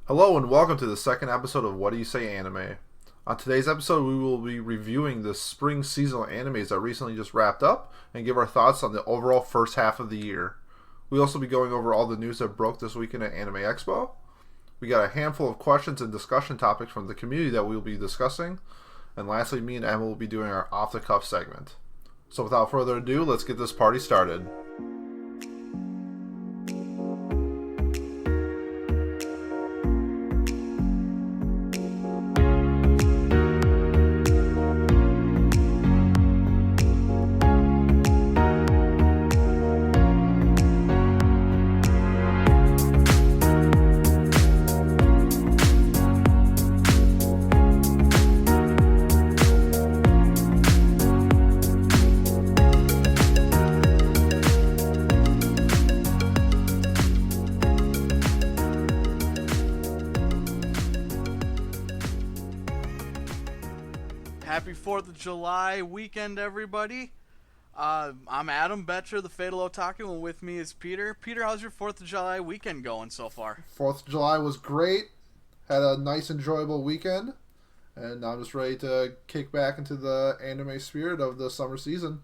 Hello and welcome to the second episode of What Do You Say Anime. On today's episode, we will be reviewing the spring seasonal animes that recently just wrapped up and give our thoughts on the overall first half of the year. We'll also be going over all the news that broke this weekend at Anime Expo. We got a handful of questions and discussion topics from the community that we will be discussing. And lastly, me and Emma will be doing our off the cuff segment. So without further ado, let's get this party started. Happy 4th of July weekend, everybody. I'm Adam Betcher, the Fatal Otaku, and with me is Peter. Peter, how's your 4th of July weekend going so far? 4th of July was great. Had a nice, enjoyable weekend. And I'm just ready to kick back into the anime spirit of the summer season.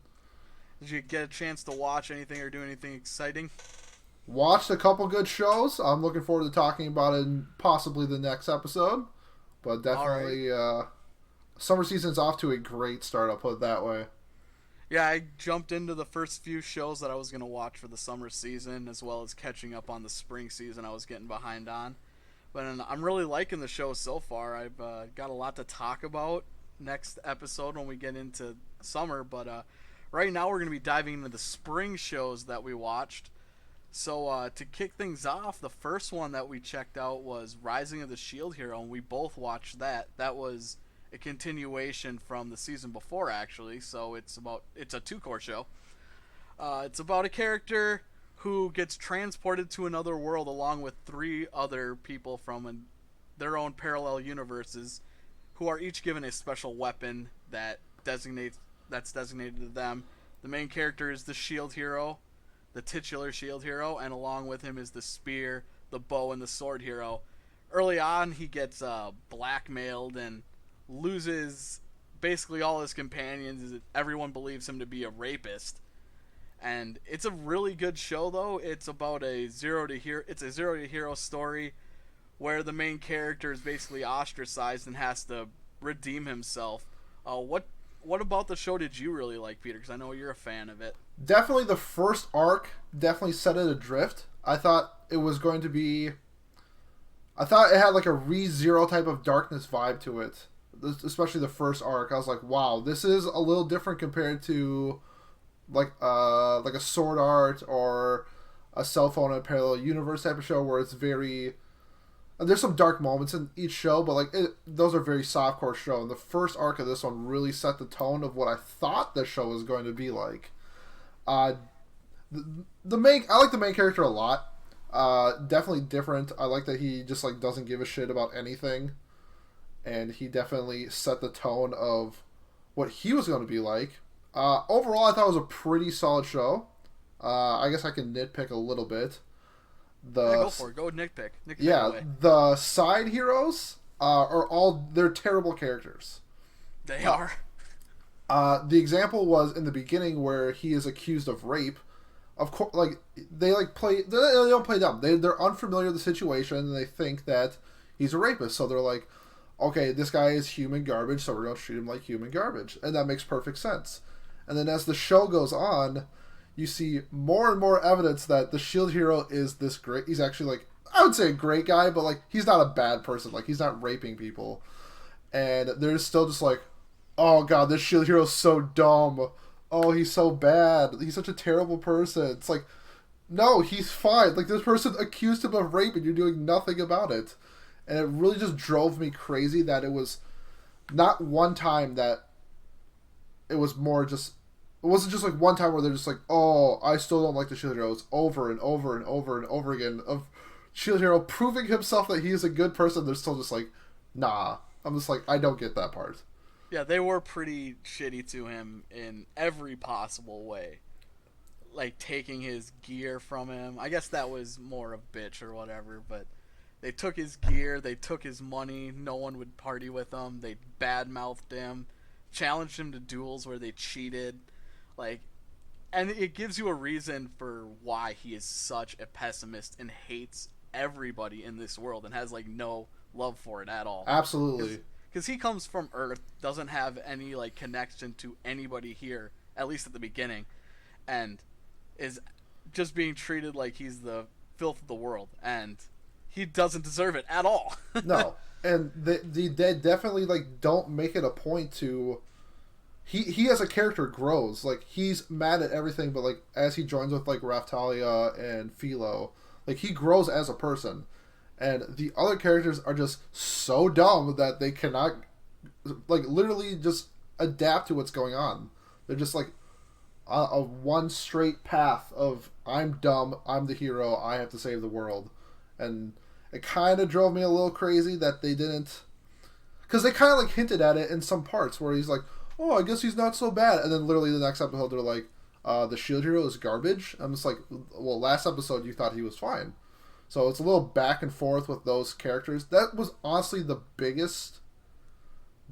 Did you get a chance to watch anything or do anything exciting? Watched a couple good shows. I'm looking forward to talking about it in possibly the next episode. But definitely, summer season's off to a great start, I'll put it that way. Yeah, I jumped into the first few shows that I was going to watch for the summer season, as well as catching up on the spring season I was getting behind on. But I'm really liking the show so far. I've got a lot to talk about next episode when we get into summer. But right now we're going to be diving into the spring shows that we watched. So to kick things off, the first one that we checked out was Rising of the Shield Hero, and we both watched that. That was a continuation from the season before, actually. So it's a two-core show. It's about a character who gets transported to another world along with three other people from their own parallel universes, who are each given a special weapon that's designated to them. The main character is the Shield Hero, the titular Shield Hero, and along with him is the Spear, the Bow, and the Sword Hero. Early on, he gets blackmailed and loses basically all his companions. Everyone believes him to be a rapist. And it's a really good show, though. It's about a zero to hero story where the main character is basically ostracized and has to redeem himself. What about the show did you really like, Peter? Because I know you're a fan of it. Definitely the first arc definitely set it adrift. I thought it was going to be... I thought it had like a ReZero type of darkness vibe to it. Especially the first arc. I was like, wow, this is a little different compared to like a Sword Art or a Cell Phone in a Parallel Universe type of show where it's very... There's some dark moments in each show, but those are very softcore show. And the first arc of this one really set the tone of what I thought the show was going to be like. I like the main character a lot. Definitely different. I like that he just doesn't give a shit about anything, and he definitely set the tone of what he was going to be like. Overall, I thought it was a pretty solid show. I guess I can nitpick a little bit. Go for it. Go nitpick. Yeah, the side heroes they're terrible characters. They are. The example was in the beginning where he is accused of rape. Of course, they don't play dumb. They're unfamiliar with the situation and they think that he's a rapist. So they're like, okay, this guy is human garbage, so we're going to treat him like human garbage. And that makes perfect sense. And then as the show goes on, you see more and more evidence that the Shield Hero is this great... He's actually, I would say a great guy, but, he's not a bad person. He's not raping people. And they're still just oh, God, this Shield Hero is so dumb. Oh, he's so bad. He's such a terrible person. It's no, he's fine. This person accused him of rape and you're doing nothing about it. And it really just drove me crazy that it was not one time that it was more just... It wasn't just one time where they're just oh, I still don't like the Shield Hero. It's over and over and over and over again of Shield Hero proving himself that he is a good person. They're still just nah. I'm just I don't get that part. Yeah, they were pretty shitty to him in every possible way. Taking his gear from him. I guess that was more of bitch or whatever, but They took his gear, they took his money. No one would party with him. They badmouthed him, challenged him to duels where they cheated, like, and it gives you a reason for why he is such a pessimist and hates everybody in this world and has like no love for it at all. Absolutely. Because he comes from Earth, doesn't have any like connection to anybody here, at least at the beginning, and is just being treated like he's the filth of the world, and he doesn't deserve it at all. No, and they definitely like don't make it a point to. He as a character grows. Like he's mad at everything, but like as he joins with like Raftalia and Philo, like he grows as a person. And the other characters are just so dumb that they cannot, like, literally just adapt to what's going on. They're just like a one straight path of I'm dumb, I'm the hero, I have to save the world, and it kind of drove me a little crazy that they didn't, because they kind of like hinted at it in some parts where he's like, oh, I guess he's not so bad, and then literally the next episode they're like, the shield hero is garbage. I'm just like, well, last episode you thought he was fine. So it's a little back and forth with those characters. That was honestly the biggest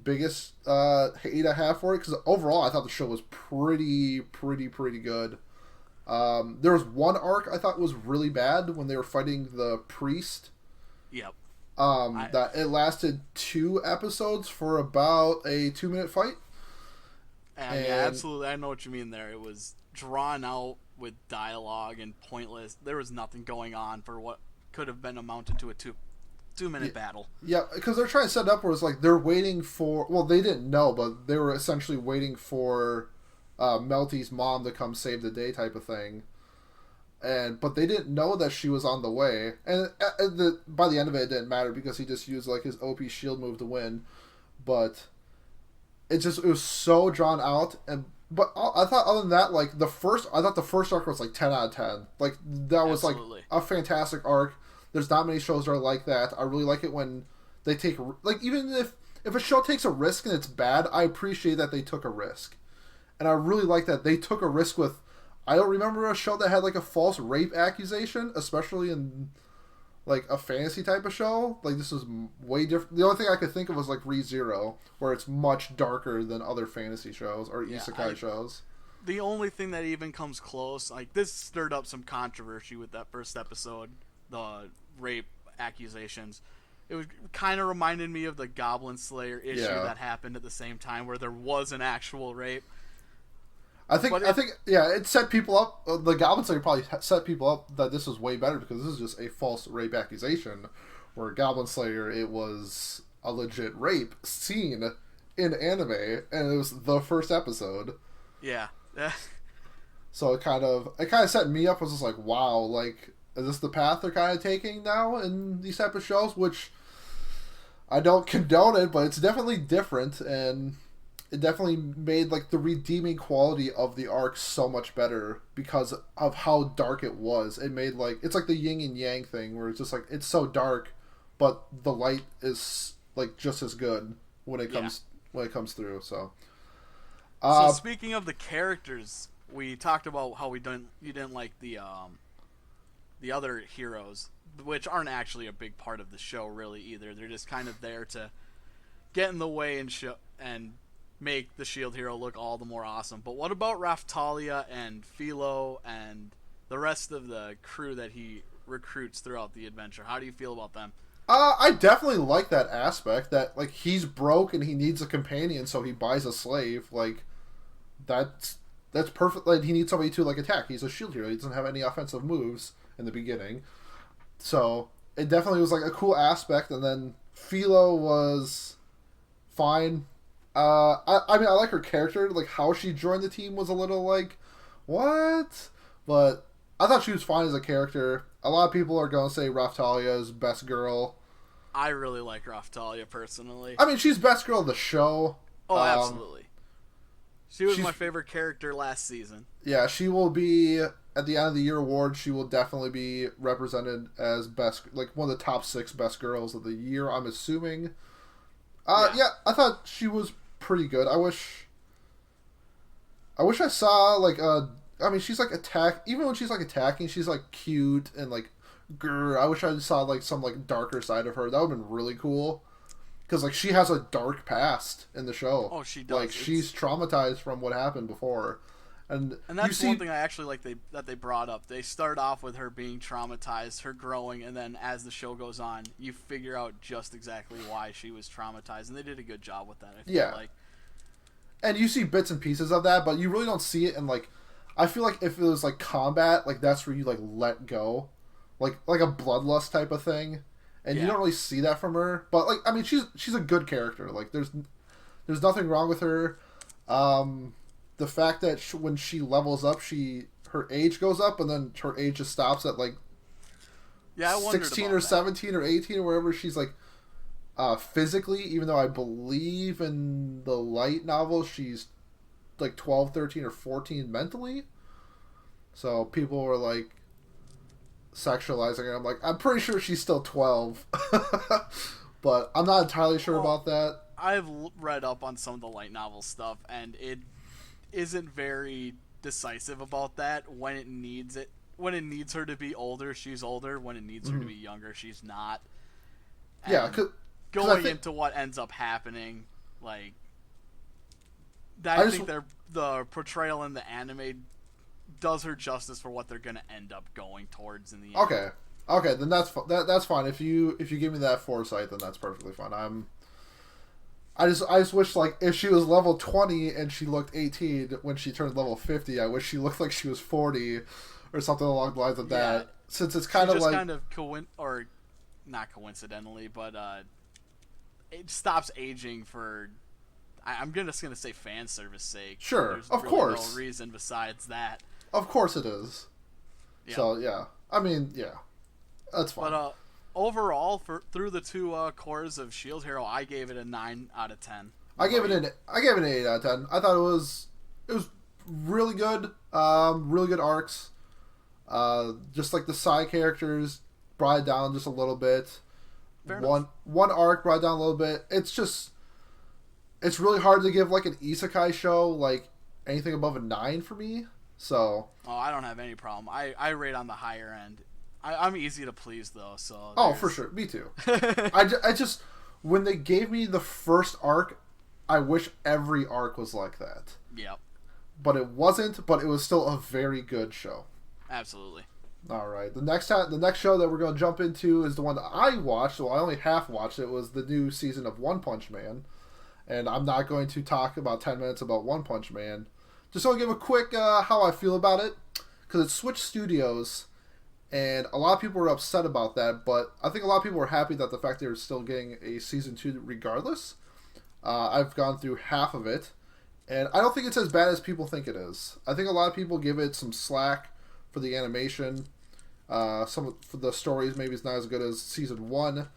hate I have for it, because overall I thought the show was pretty good. There was one arc I thought was really bad when they were fighting the priest. Yep. That it lasted 2 episodes for about a 2-minute fight. And yeah, absolutely. I know what you mean there. It was drawn out with dialogue and pointless. There was nothing going on for what could have been amounted to a two-minute battle. Yeah, because they're trying to set it up where it's like they're waiting for. Well, they didn't know, but they were essentially waiting for Melty's mom to come save the day, type of thing. But they didn't know that she was on the way. And by the end of it, it didn't matter because he just used like his OP shield move to win. But it was so drawn out. But I thought other than that, like the first arc was like 10 out of 10. Like that was Absolutely. like a fantastic arc. There's not many shows that are like that. I really like it when they take, like, even if a show takes a risk and it's bad, I appreciate that they took a risk. And I really like that they took a risk with, I don't remember a show that had like a false rape accusation, especially in like a fantasy type of show. Like this is way different. The only thing I could think of was like ReZero, where it's much darker than other fantasy shows or isekai shows. The only thing that even comes close, like this stirred up some controversy with that first episode, the rape accusations. It was kind of reminded me of the Goblin Slayer issue that happened at the same time, where there was an actual rape. I think it set people up. The Goblin Slayer probably set people up that this was way better because this is just a false rape accusation. Where Goblin Slayer, it was a legit rape scene in anime, and it was the first episode. Yeah. So it kind of set me up. I was just like, wow, like, is this the path they're kind of taking now in these type of shows? Which I don't condone it, but it's definitely different, and it definitely made like the redeeming quality of the arc so much better because of how dark it was. It made like, it's like the yin and yang thing where it's just like it's so dark, but the light is like just as good when it comes through. So speaking of the characters, we talked about how you didn't like the other heroes, which aren't actually a big part of the show really either. They're just kind of there to get in the way and make the shield hero look all the more awesome. But what about Raftalia and Philo and the rest of the crew that he recruits throughout the adventure? How do you feel about them? I definitely like that aspect that like he's broke and he needs a companion, so he buys a slave. Like that's perfect. Like he needs somebody to like attack. He's a shield hero. He doesn't have any offensive moves in the beginning, so it definitely was like a cool aspect. And then Philo was fine. I mean, I like her character. Like how she joined the team was a little like, what? But I thought she was fine as a character. A lot of people are going to say Raftalia is best girl. I really like Raftalia personally. I mean, she's best girl of the show. Oh, absolutely. She's my favorite character last season. Yeah, she will be at the end of the year award. She will definitely be represented as best, like one of the top 6 best girls of the year. I'm assuming. Yeah, I thought she was pretty good. I wish I saw like I mean, she's like even when she's like attacking, she's like cute and like grr, I wish I saw like some like darker side of her. That would have been really cool. Because like she has a dark past in the show. Oh, she Like does. she's traumatized from what happened before, and And you that's see, one thing I actually like that they brought up. They start off with her being traumatized, her growing, and then as the show goes on, you figure out just exactly why she was traumatized, and they did a good job with that. I feel yeah, like. and you see bits and pieces of that, but you really don't see it. And like, I feel like if it was like combat, like that's where you like let go, like a bloodlust type of thing, and you Yeah. don't really see that from her. But like, I mean, she's a good character. Like, there's nothing wrong with her. The fact that when she levels up, her age goes up, and then her age just stops at like Yeah, I wondered 16 about or that. 17 or 18 or wherever she's like physically, even though I believe in the light novel she's like 12, 13, or 14 mentally. So people were like sexualizing her. I'm like, I'm pretty sure she's still 12. But I'm not entirely sure Well, about that. I've read up on some of the light novel stuff, and it isn't very decisive about that. When it needs it, when it needs her to be older, she's older. When it needs her to Mm-hmm. be younger, she's not. Yeah, And because I going think into what ends up happening, like I I just think the portrayal in the anime does her justice for what they're gonna end up going towards in the end. okay. Okay, then that's fine. If you give me that foresight, then that's perfectly fine. I just wish like if she was level 20 and she looked 18 when she turned level 50, I wish she looked like she was 40 or something along the lines of Yeah, that. Since it's she kind of just like kind of or not coincidentally, but it stops aging for. I'm just gonna say fan service sake. sure, There's of really no course. reason besides that. Of course it is. Yeah, So, yeah. I mean, yeah. That's but fine. overall, for through the two cores of Shield Hero, I gave it a 9 out of 10. What I gave about it you? an 8 out of 10. I thought it was really good. Really good arcs. Just like the side characters brought it down just a little bit. Fair enough. One arc brought it down a little bit. It's really hard to give like an isekai show like anything above a 9 for me. So, Oh, I don't have any problem. I rate on the higher end. I'm easy to please though, so oh, for there's. sure, me too. I just when they gave me the first arc, I wish every arc was like that. Yep, But it wasn't, but it was still a very good show. absolutely. All right. The next show that we're going to jump into is the one that I watched. Well, I only half watched it. Was the new season of One Punch Man, and I'm not going to talk about 10 minutes about One Punch Man. Just want to give a quick how I feel about it because it switched studios, and a lot of people were upset about that. But I think a lot of people were happy that the fact they were still getting a season 2 regardless. I've gone through half of it, and I don't think it's as bad as people think it is. I think a lot of people give it some slack for the animation. Some for the stories maybe it's not as good as season 1,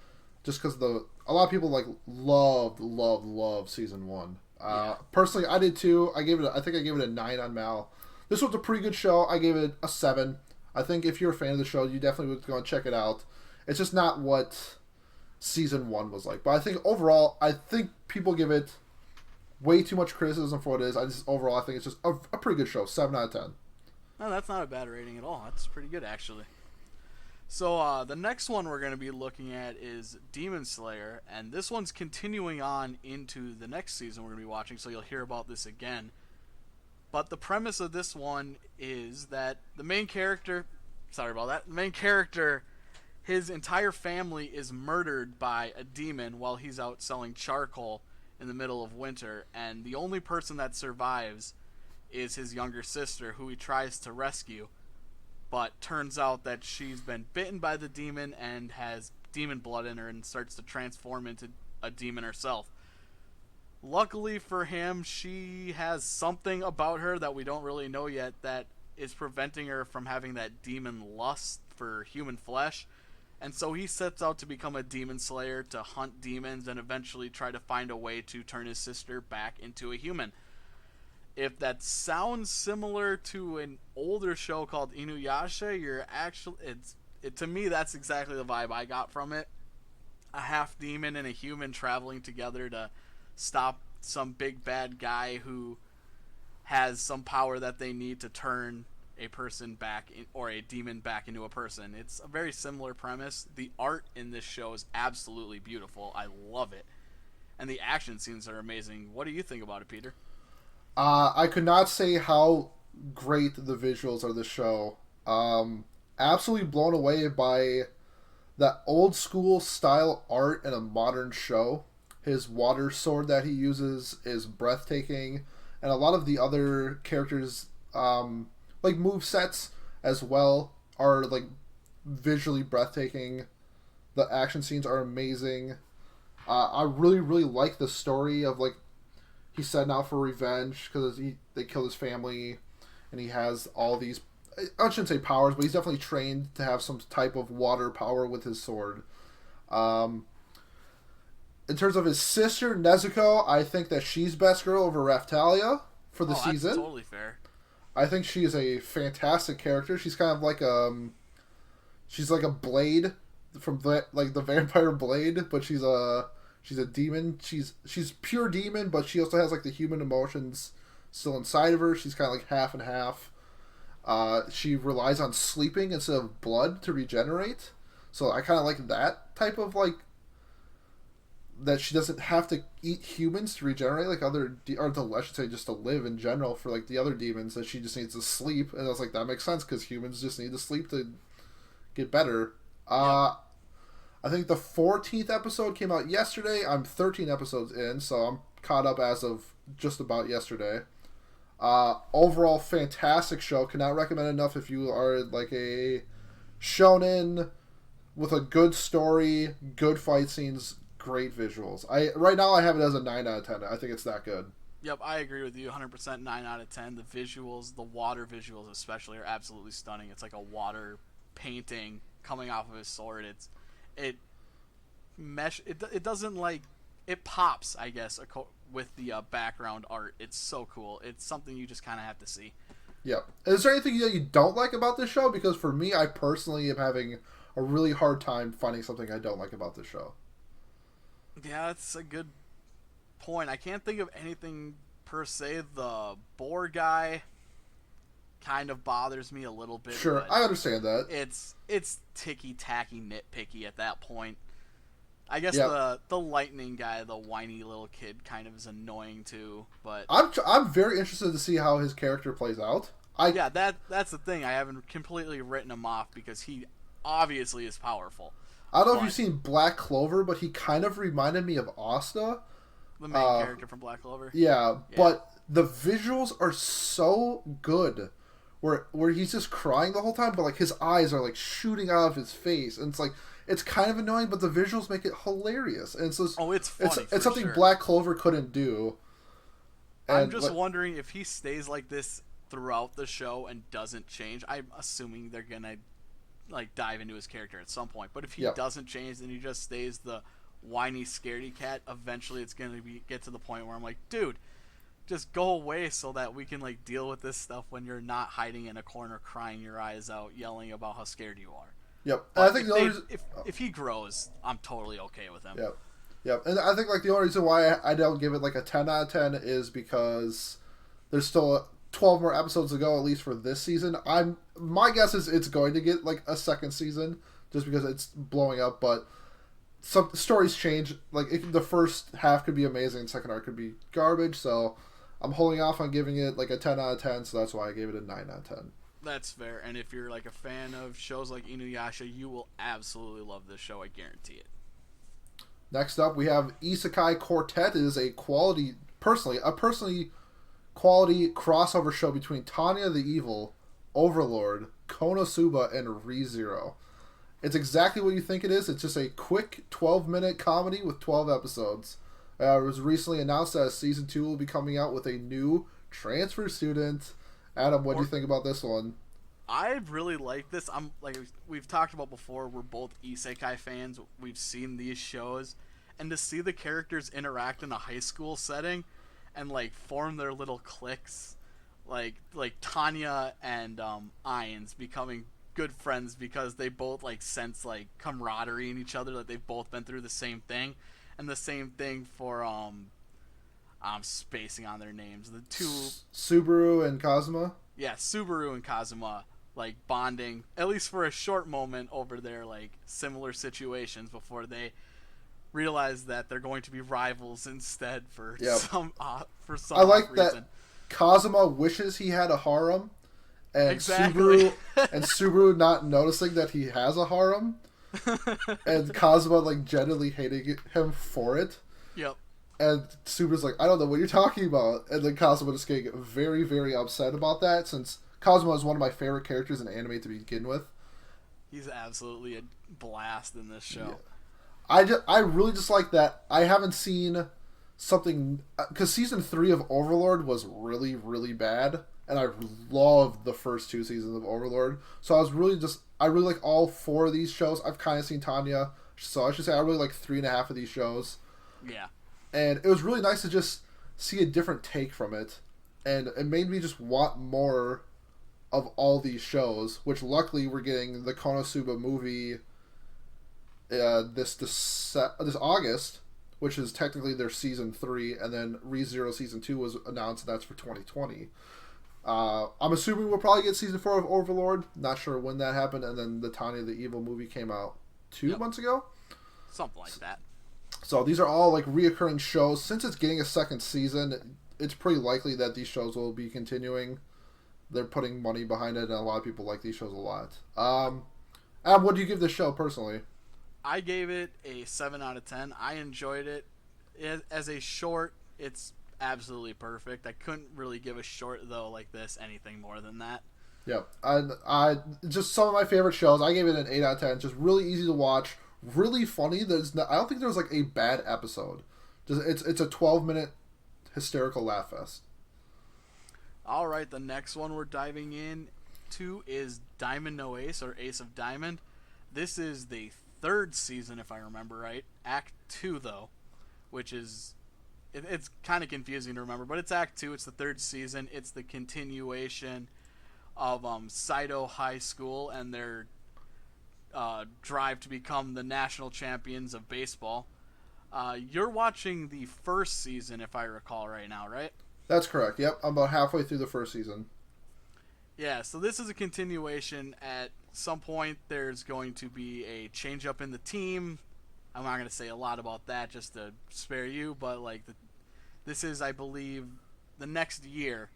just because a lot of people like love season 1. Yeah. Personally, I did too. I think I gave it a 9 on Mal. This was a pretty good show. I gave it a 7. I think if you're a fan of the show, you definitely would go and check it out. It's just not what season 1 was like. But I think overall, I think people give it way too much criticism for what it is. Overall, I think it's just a pretty good show. 7 out of 10. No, that's not a bad rating at all. That's pretty good actually. So the next one we're going to be looking at is Demon Slayer, and this one's continuing on into the next season we're going to be watching, so you'll hear about this again. But the premise of this one is that the main character, sorry about that, the main character, his entire family is murdered by a demon while he's out selling charcoal in the middle of winter, and the only person that survives is his younger sister, who he tries to rescue. But turns out that she's been bitten by the demon and has demon blood in her and starts to transform into a demon herself. Luckily for him, she has something about her that we don't really know yet that is preventing her from having that demon lust for human flesh. And so he sets out to become a demon slayer to hunt demons and eventually try to find a way to turn his sister back into a human. If that sounds similar to an older show called Inuyasha, you're actually to me that's exactly the vibe I got from it. A half demon and a human traveling together to stop some big bad guy who has some power that they need to turn a person back in, or a demon back into a person. It's a very similar premise. The art in this show is absolutely beautiful. I love it. And the action scenes are amazing. What do you think about it, Peter? I could not say how great the visuals of the show. Absolutely blown away by that old school style art in a modern show. His water sword that he uses is breathtaking, and a lot of the other characters, like move sets as well, are like visually breathtaking. The action scenes are amazing. I really really like the story of like he's setting out for revenge because they killed his family, and he has all these. I shouldn't say powers, but he's definitely trained to have some type of water power with his sword. Um, in terms of his sister Nezuko, I think that she's best girl over Raftalia for the Oh, that's season. totally fair. I think she is a fantastic character. She's kind of like she's like a blade from like the vampire blade, but she's a demon. She's pure demon, but she also has like the human emotions still inside of her. She's kind of like half and half. She relies on sleeping instead of blood to regenerate. So I kind of like that type of like that she doesn't have to eat humans to regenerate like or to I should say just to live in general for like the other demons, that she just needs to sleep. And I was like, that makes sense because humans just need to sleep to get better. Yep. I think the 14th episode came out yesterday. I'm 13 episodes in, so I'm caught up as of just about yesterday. Overall, fantastic show. Cannot recommend enough if you are like a shonen with a good story, good fight scenes, great visuals. Right now I have it as a 9 out of 10. I think it's that good. Yep, I agree with you 100%. 9 out of 10. The visuals, the water visuals especially, are absolutely stunning. It's like a water painting coming off of his sword. It it doesn't like it pops, I guess, with the background art. It's so cool. It's something you just kind of have to see. Yep. Is there anything that you don't like about this show? Because for me, I personally am having a really hard time finding something I don't like about this show. Yeah, that's a good point. I can't think of anything per se. The boar guy kind of bothers me a little bit. Sure, But I understand that. it's ticky tacky nitpicky at that point. I guess Yep. the lightning guy, the whiny little kid, kind of is annoying too. But I'm very interested to see how his character plays out. yeah, that's the thing. I haven't completely written him off because he obviously is powerful. I don't know if But you've seen Black Clover, but he kind of reminded me of Asta. the main character from Black Clover. Yeah, Yeah. but the visuals are so good. Where he's just crying the whole time, but like his eyes are like shooting out of his face, and it's like it's kind of annoying, but the visuals make it hilarious, and so Oh, it's funny. it's something sure. Black Clover couldn't do. I'm And just wondering if he stays like this throughout the show and doesn't change. I'm assuming they're gonna like dive into his character at some point. But if he Yep. doesn't change, then he just stays the whiny, scaredy cat. Eventually, it's gonna get to the point where I'm like, dude, just go away so that we can like deal with this stuff when you're not hiding in a corner, crying your eyes out, yelling about how scared you are. Yep, and But I think if, the only they, reason, if he grows, I'm totally okay with him. yep, yep, and I think like the only reason why I don't give it like a 10 out of 10 is because there's still 12 more episodes to go, at least for this season. My guess is it's going to get like a second season just because it's blowing up, but some stories change. Like the first half could be amazing, second half could be garbage. So I'm holding off on giving it like a 10 out of 10. So that's why I gave it a 9 out of 10. That's fair. And if you're like a fan of shows like Inuyasha, you will absolutely love this show. I guarantee it. Next up, we have Isekai Quartet. It is a personally quality crossover show between Tanya the Evil, Overlord, Konosuba, and ReZero. It's exactly what you think it is. It's just a quick 12-minute comedy with 12 episodes. It was recently announced that season 2 will be coming out with a new transfer student. Adam, what do you think about this one? I really like this. I'm like we've talked about before. We're both isekai fans. We've seen these shows, and to see the characters interact in a high school setting, and like form their little cliques, like Tanya and Ainz becoming good friends because they both like sense like camaraderie in each other. That they've both been through the same thing, and the same thing for I'm spacing on their names. The two, Subaru and Kazuma. yeah, Subaru and Kazuma, like bonding at least for a short moment over their like similar situations before they realize that they're going to be rivals instead Yep. for some I odd like that reason. Kazuma wishes he had a harem, and Exactly. Subaru not noticing that he has a harem, and Kazuma like genuinely hating him for it. Yep. And Subaru's like, I don't know what you're talking about. And then Kazuma just getting very, very upset about that, since Kazuma is one of my favorite characters in anime to begin with. He's absolutely a blast in this Yeah. show. I really just like that. I haven't seen something, because season 3 of Overlord was really, really bad, and I loved the first 2 seasons of Overlord. So I really like all 4 of these shows. I've kind of seen Tanya, so I should say I really like 3.5 of these shows. Yeah. And it was really nice to just see a different take from it, and it made me just want more of all these shows. Which luckily we're getting the Konosuba movie this August, which is technically their season 3, and then ReZero season 2 was announced, and that's for 2020. I'm assuming we'll probably get season 4 of Overlord. Not sure when that happened, and then the Tanya the Evil movie came out 2 months ago. Something like that. So these are all like reoccurring shows. Since it's getting a second season, it's pretty likely that these shows will be continuing. They're putting money behind it, and a lot of people like these shows a lot. Ab, what do you give this show personally? I gave it a 7 out of 10. I enjoyed it. As a short, it's absolutely perfect. I couldn't really give a short, though, like this anything more than that. Yep, I just some of my favorite shows. I gave it an 8 out of 10. Just really easy to watch, really funny. I don't think there's like a bad episode. Just it's a 12-minute hysterical laugh fest. All right, the next one we're diving in to is Diamond No Ace, or Ace of Diamond. This is the third season, if I remember right. Act 2, though, which is... it's kind of confusing to remember, but it's Act 2. It's the third season. It's the continuation of Saito High School and their drive to become the national champions of baseball. You're watching the first season, if I recall right now, right? That's correct. Yep, I'm about halfway through the first season. Yeah, so this is a continuation. At some point, there's going to be a change up in the team. I'm not going to say a lot about that just to spare you, but like this is, I believe, the next year.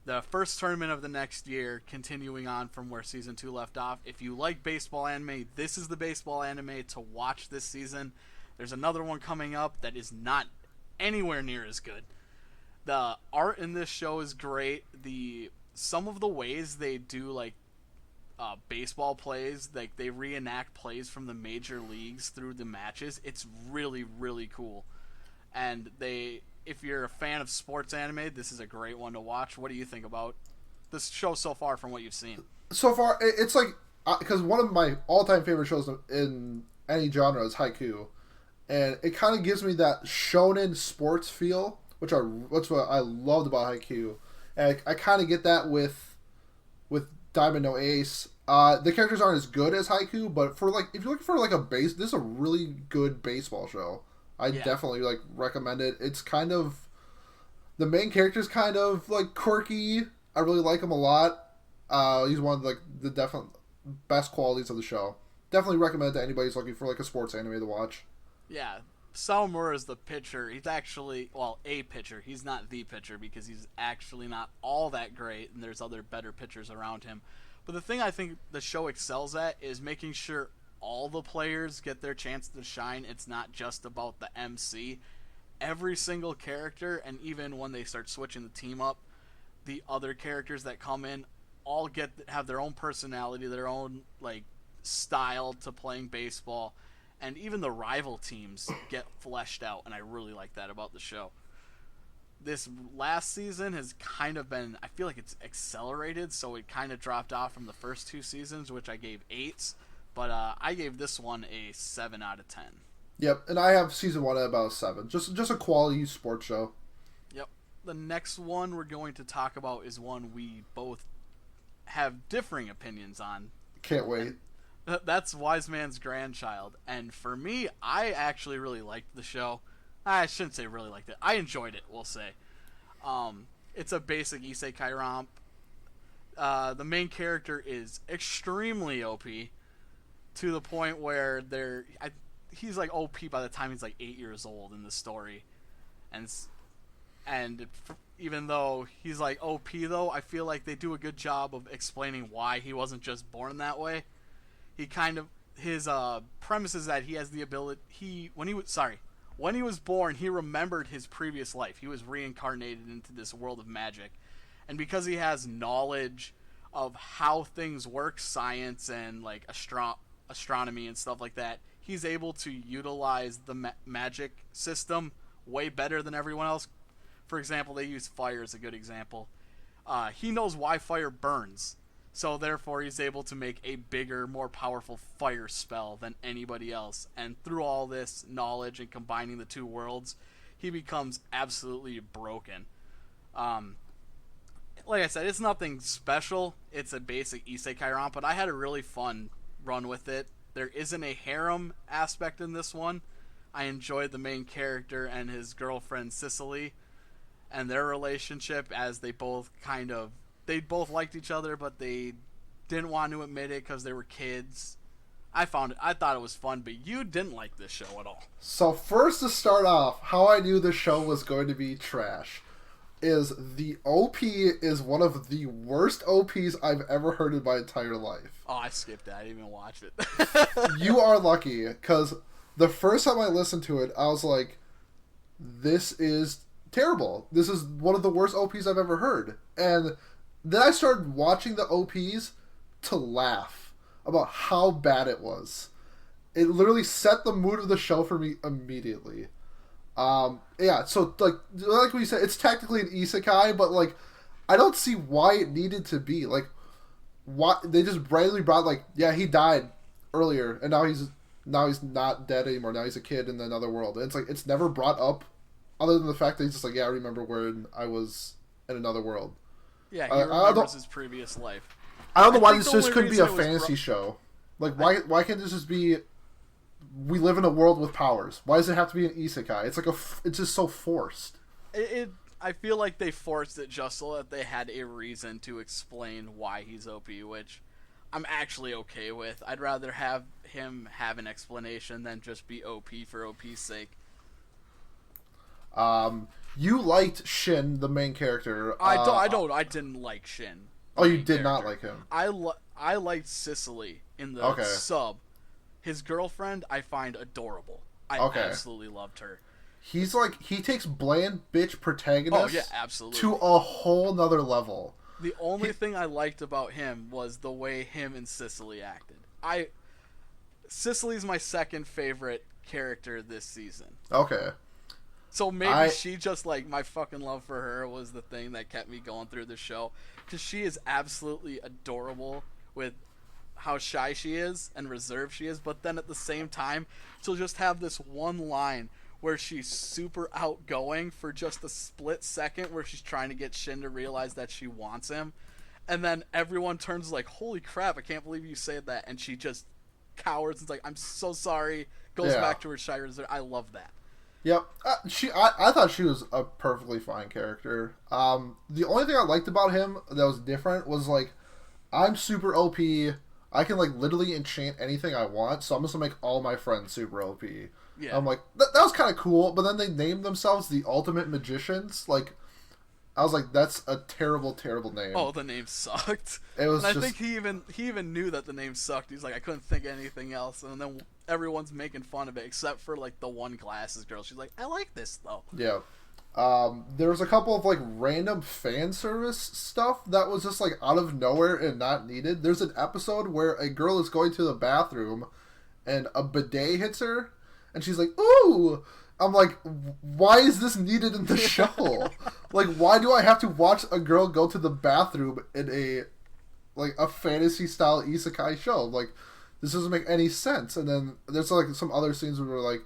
The first tournament of the next year, continuing on from where Season 2 left off. If you like baseball anime, this is the baseball anime to watch this season. There's another one coming up that is not anywhere near as good. The art in this show is great. Some of the ways they do like baseball plays, like they reenact plays from the major leagues through the matches. It's really, really cool. And if you're a fan of sports anime, this is a great one to watch. What do you think about this show so far from what you've seen? So far, it's like, because one of my all-time favorite shows in any genre is Haikyuu, and it kind of gives me that shonen sports feel, that's what I loved about Haikyuu, and I kind of get that with Diamond No Ace. The characters aren't as good as Haikyuu, but if you're looking for like this is a really good baseball show. I definitely like recommend it. It's kind of, the main character's kind of like quirky. I really like him a lot. He's one of like the definite best qualities of the show. Definitely recommend it to anybody who's looking for like a sports anime to watch. Yeah, Salmura is the pitcher. He's actually, well, a pitcher. He's not the pitcher because he's actually not all that great, and there's other better pitchers around him. But the thing I think the show excels at is making sure all the players get their chance to shine. It's not just about the MC. Every single character, and even when they start switching the team up, the other characters that come in all have their own personality, their own like style to playing baseball, and even the rival teams get fleshed out, and I really like that about the show. This last season has kind of been, I feel like it's accelerated, so it kind of dropped off from the first 2 seasons, which I gave 8s. But I gave this one a 7 out of 10. Yep, and I have season 1 at about a 7. Just a quality sports show. Yep. The next one we're going to talk about is one we both have differing opinions on. Can't wait. That's Wise Man's Grandchild. And for me, I actually really liked the show. I shouldn't say really liked it. I enjoyed it. We'll say. It's a basic isekai romp. The main character is extremely OP to the point where he's like OP by the time he's like 8 years old in the story, and and even though he's like OP though, I feel like they do a good job of explaining why he wasn't just born that way. He kind of his premise is that he has the ability. When he was born, he remembered his previous life. He was reincarnated into this world of magic, and because he has knowledge of how things work, science and like astronomy and stuff like that, he's able to utilize the magic system way better than everyone else. For example, they use fire as a good example. He knows why fire burns, so therefore he's able to make a bigger, more powerful fire spell than anybody else. And through all this knowledge and combining the two worlds, he becomes absolutely broken. Like I said, it's nothing special. It's a basic isekai romp, but I had a really fun run with it. There isn't a harem aspect in this one. I enjoyed the main character and his girlfriend Cicely and their relationship, as they both liked each other, but they didn't want to admit it because they were kids. I thought it was fun, but you didn't like this show at all. So first, to start off, how I knew the show was going to be trash is the OP is one of the worst OPs I've ever heard in my entire life. Oh, I skipped that. I didn't even watch it. You are lucky, because the first time I listened to it, I was like, this is terrible. This is one of the worst OPs I've ever heard. And then I started watching the OPs to laugh about how bad it was. It literally set the mood of the show for me immediately. Yeah, so like we said, it's technically an isekai, but like I don't see why it needed to be. Like, why they just randomly brought, like, yeah, he died earlier and now he's not dead anymore. Now he's a kid in another world. And it's like it's never brought up other than the fact that he's just like, yeah, I remember when I was in another world. Yeah, he remembers his previous life. I don't know why this just couldn't be a fantasy show. Like, why can't this just be, we live in a world with powers? Why does it have to be an isekai? It's like it's just so forced. I feel like they forced it just so that they had a reason to explain why he's OP, which I'm actually okay with. I'd rather have him have an explanation than just be OP for OP's sake. You liked Shin, the main character. I didn't like Shin. Oh, you did not like him. I liked Cicely in the sub. His girlfriend I find adorable. I absolutely loved her. He's like, he takes bland bitch protagonists. Oh yeah, absolutely. To a whole nother level. The only thing I liked about him was the way him and Cicely acted. Cicely's my second favorite character this season. Okay. So maybe she just, like, my fucking love for her was the thing that kept me going through the show. Because she is absolutely adorable with how shy she is and reserved she is. But then at the same time, she'll just have this one line where she's super outgoing for just a split second where she's trying to get Shin to realize that she wants him. And then everyone turns like, holy crap, I can't believe you said that. And she just cowers and's like, I'm so sorry. Goes back to her shy reserve. I love that. Yep, I thought she was a perfectly fine character. The only thing I liked about him that was different was, like, I'm super OP. I can, like, literally enchant anything I want, so I'm just gonna make all my friends super OP. Yeah. I'm like, that was kind of cool, but then they named themselves the Ultimate Magicians. Like, I was like, that's a terrible, terrible name. Oh, the name sucked. It was. And I think he even knew that the name sucked. He's like, I couldn't think of anything else, and then everyone's making fun of it except for like the one glasses girl. She's like, I like this though. Yeah. There was a couple of like random fan service stuff that was just like out of nowhere and not needed. There's an episode where a girl is going to the bathroom and a bidet hits her and she's like, ooh. I'm like, why is this needed in the show? Like, why do I have to watch a girl go to the bathroom in a fantasy style isekai show? Like, this doesn't make any sense. And then there's like some other scenes where we're like,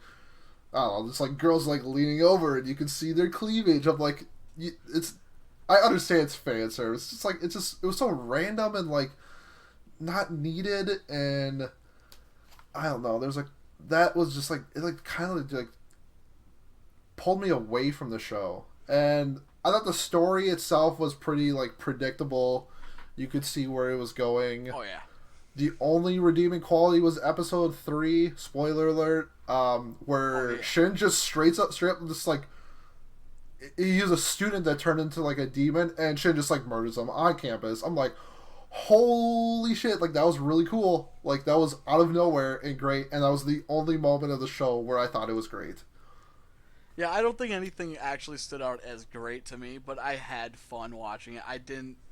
I don't know, it's like girls like leaning over and you can see their cleavage. I'm like, I understand it's fan service. It's like, it was so random and like not needed. And I don't know, there's like, that was just like, it like kind of like, pulled me away from the show. And I thought the story itself was pretty like predictable. You could see where it was going. Oh yeah. The only redeeming quality was episode 3, spoiler alert, where Shin just straight up just like he's a student that turned into like a demon, and Shin just like murders him on campus. I'm like, holy shit, like that was really cool. Like that was out of nowhere and great, and that was the only moment of the show where I thought it was great. Yeah, I don't think anything actually stood out as great to me, but I had fun watching it.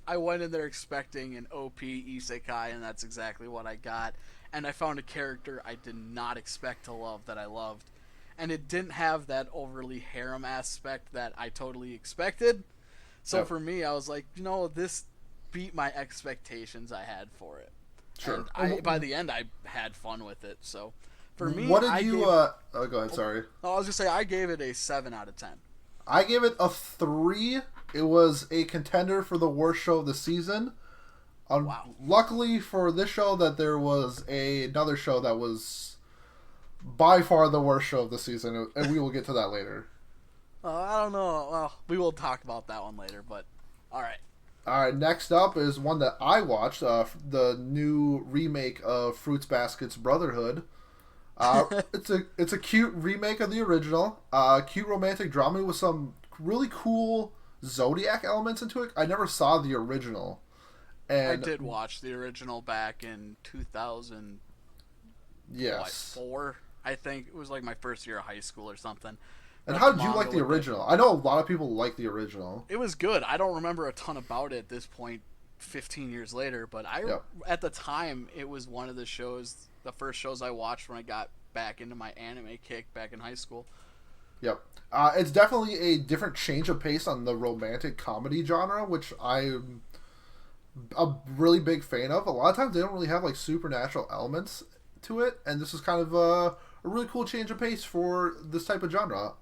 I went in there expecting an OP isekai, and that's exactly what I got. And I found a character I did not expect to love that I loved. And it didn't have that overly harem aspect that I totally expected. So Yep. for me, I was like, this beat my expectations I had for it. Sure. And by the end, I had fun with it. So for me, What did you? Oh, go ahead. Sorry. I was gonna say I gave it a 7 out of 10. I gave it a 3. It was a contender for the worst show of the season. Wow. Luckily for this show, that there was another show that was by far the worst show of the season, and we will get to that later. I don't know. Well, we will talk about that one later, but all right. All right, next up is one that I watched, the new remake of Fruits Basket's Brotherhood. It's a cute remake of the original. Cute romantic drama with some really cool Zodiac elements into it. I never saw the original. And I did watch the original back in 2000. Yes. 4, I think. It was like my first year of high school or something. And But how the did you like manga the with original? I know a lot of people like the original. It was good. I don't remember a ton about it at this point, 15 years later, but Yep. at the time, it was one of the first shows I watched when I got back into my anime kick back in high school. Yep. It's definitely a different change of pace on the romantic comedy genre, which I'm a really big fan of. A lot of times they don't really have like supernatural elements to it, and this is kind of a really cool change of pace for this type of genre.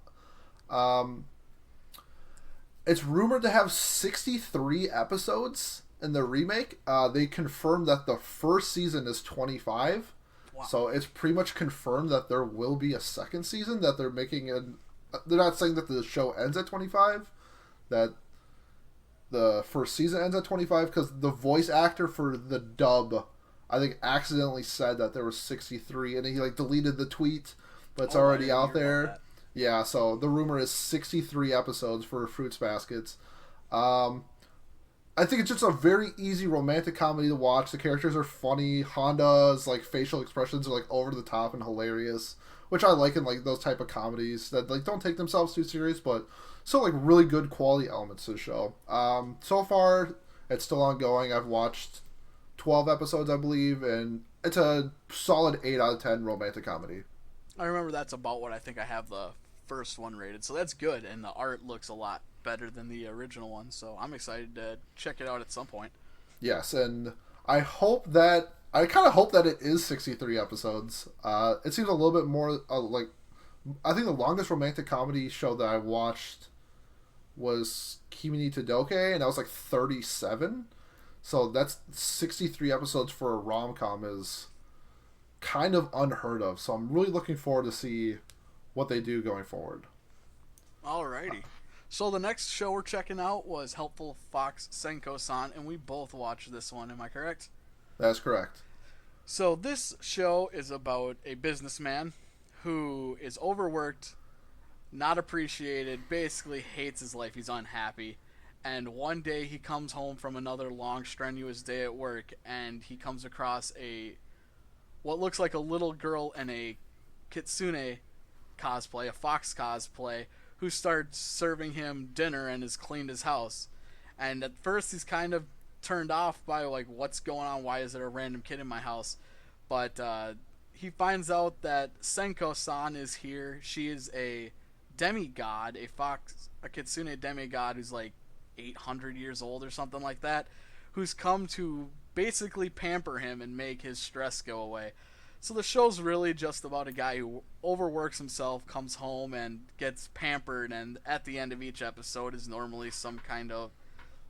It's rumored to have 63 episodes in the remake. They confirmed that the first season is 25. Wow. So it's pretty much confirmed that there will be a second season, that they're making they're not saying that the show ends at 25, that the first season ends at 25, because the voice actor for the dub, I think, accidentally said that there was 63, and he like deleted the tweet, but it's already out there. Yeah, so the rumor is 63 episodes for Fruits Baskets. I think it's just a very easy romantic comedy to watch. The characters are funny. Honda's like facial expressions are like over the top and hilarious, which I like in like those type of comedies that like don't take themselves too serious, but still like really good quality elements to the show. So far, it's still ongoing. I've watched 12 episodes, I believe, and it's a solid 8 out of 10 romantic comedy. I remember that's about what I think I have the first one rated, so that's good, and the art looks a lot better than the original one, so I'm excited to check it out at some point. Yes, and I kind of hope that it is 63 episodes. It seems a little bit more like, I think the longest romantic comedy show that I watched was Kimi ni Todoke, and that was like 37. So that's 63 episodes for a rom-com is kind of unheard of. So I'm really looking forward to see what they do going forward. Alrighty. So the next show we're checking out was Helpful Fox Senko-san, and we both watched this one, am I correct? That's correct. So this show is about a businessman who is overworked, not appreciated, basically hates his life, he's unhappy. And one day he comes home from another long, strenuous day at work, and he comes across what looks like a little girl in a kitsune cosplay, a fox cosplay, who starts serving him dinner and has cleaned his house. And at first he's kind of turned off by like, what's going on, why is there a random kid in my house? But he finds out that Senko-san is here. She is a demigod, a kitsune demigod who's like 800 years old or something like that, who's come to basically pamper him and make his stress go away. So the show's really just about a guy who overworks himself, comes home, and gets pampered, and at the end of each episode is normally some kind of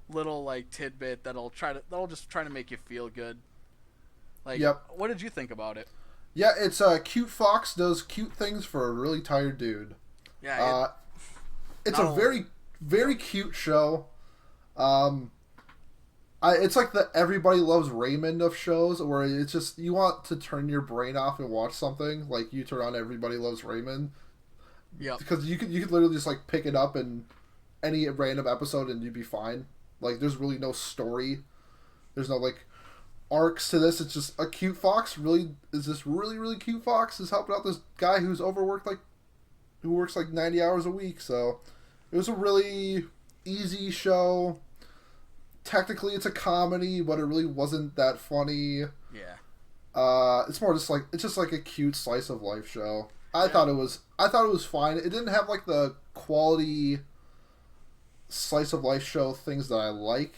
little like tidbit that'll just try to make you feel good. Like, yep. What did you think about it? Yeah, it's a cute fox does cute things for a really tired dude. Yeah, it's Not a only, very cute show. Um, it's like the Everybody Loves Raymond of shows, where it's just you want to turn your brain off and watch something. Like you turn on Everybody Loves Raymond yep, because you could literally just like pick it up in any random episode and you'd be fine. Like there's really no story. There's no like arcs to this. It's just a cute fox. Really, is this really cute fox is helping out this guy who's overworked like who works like 90 hours a week. So it was a really easy show. Technically, it's a comedy, but it really wasn't that funny. yeah, It's more just like it's just like a cute slice of life show. yeah, I thought it was fine. It didn't have like the quality slice of life show things that I like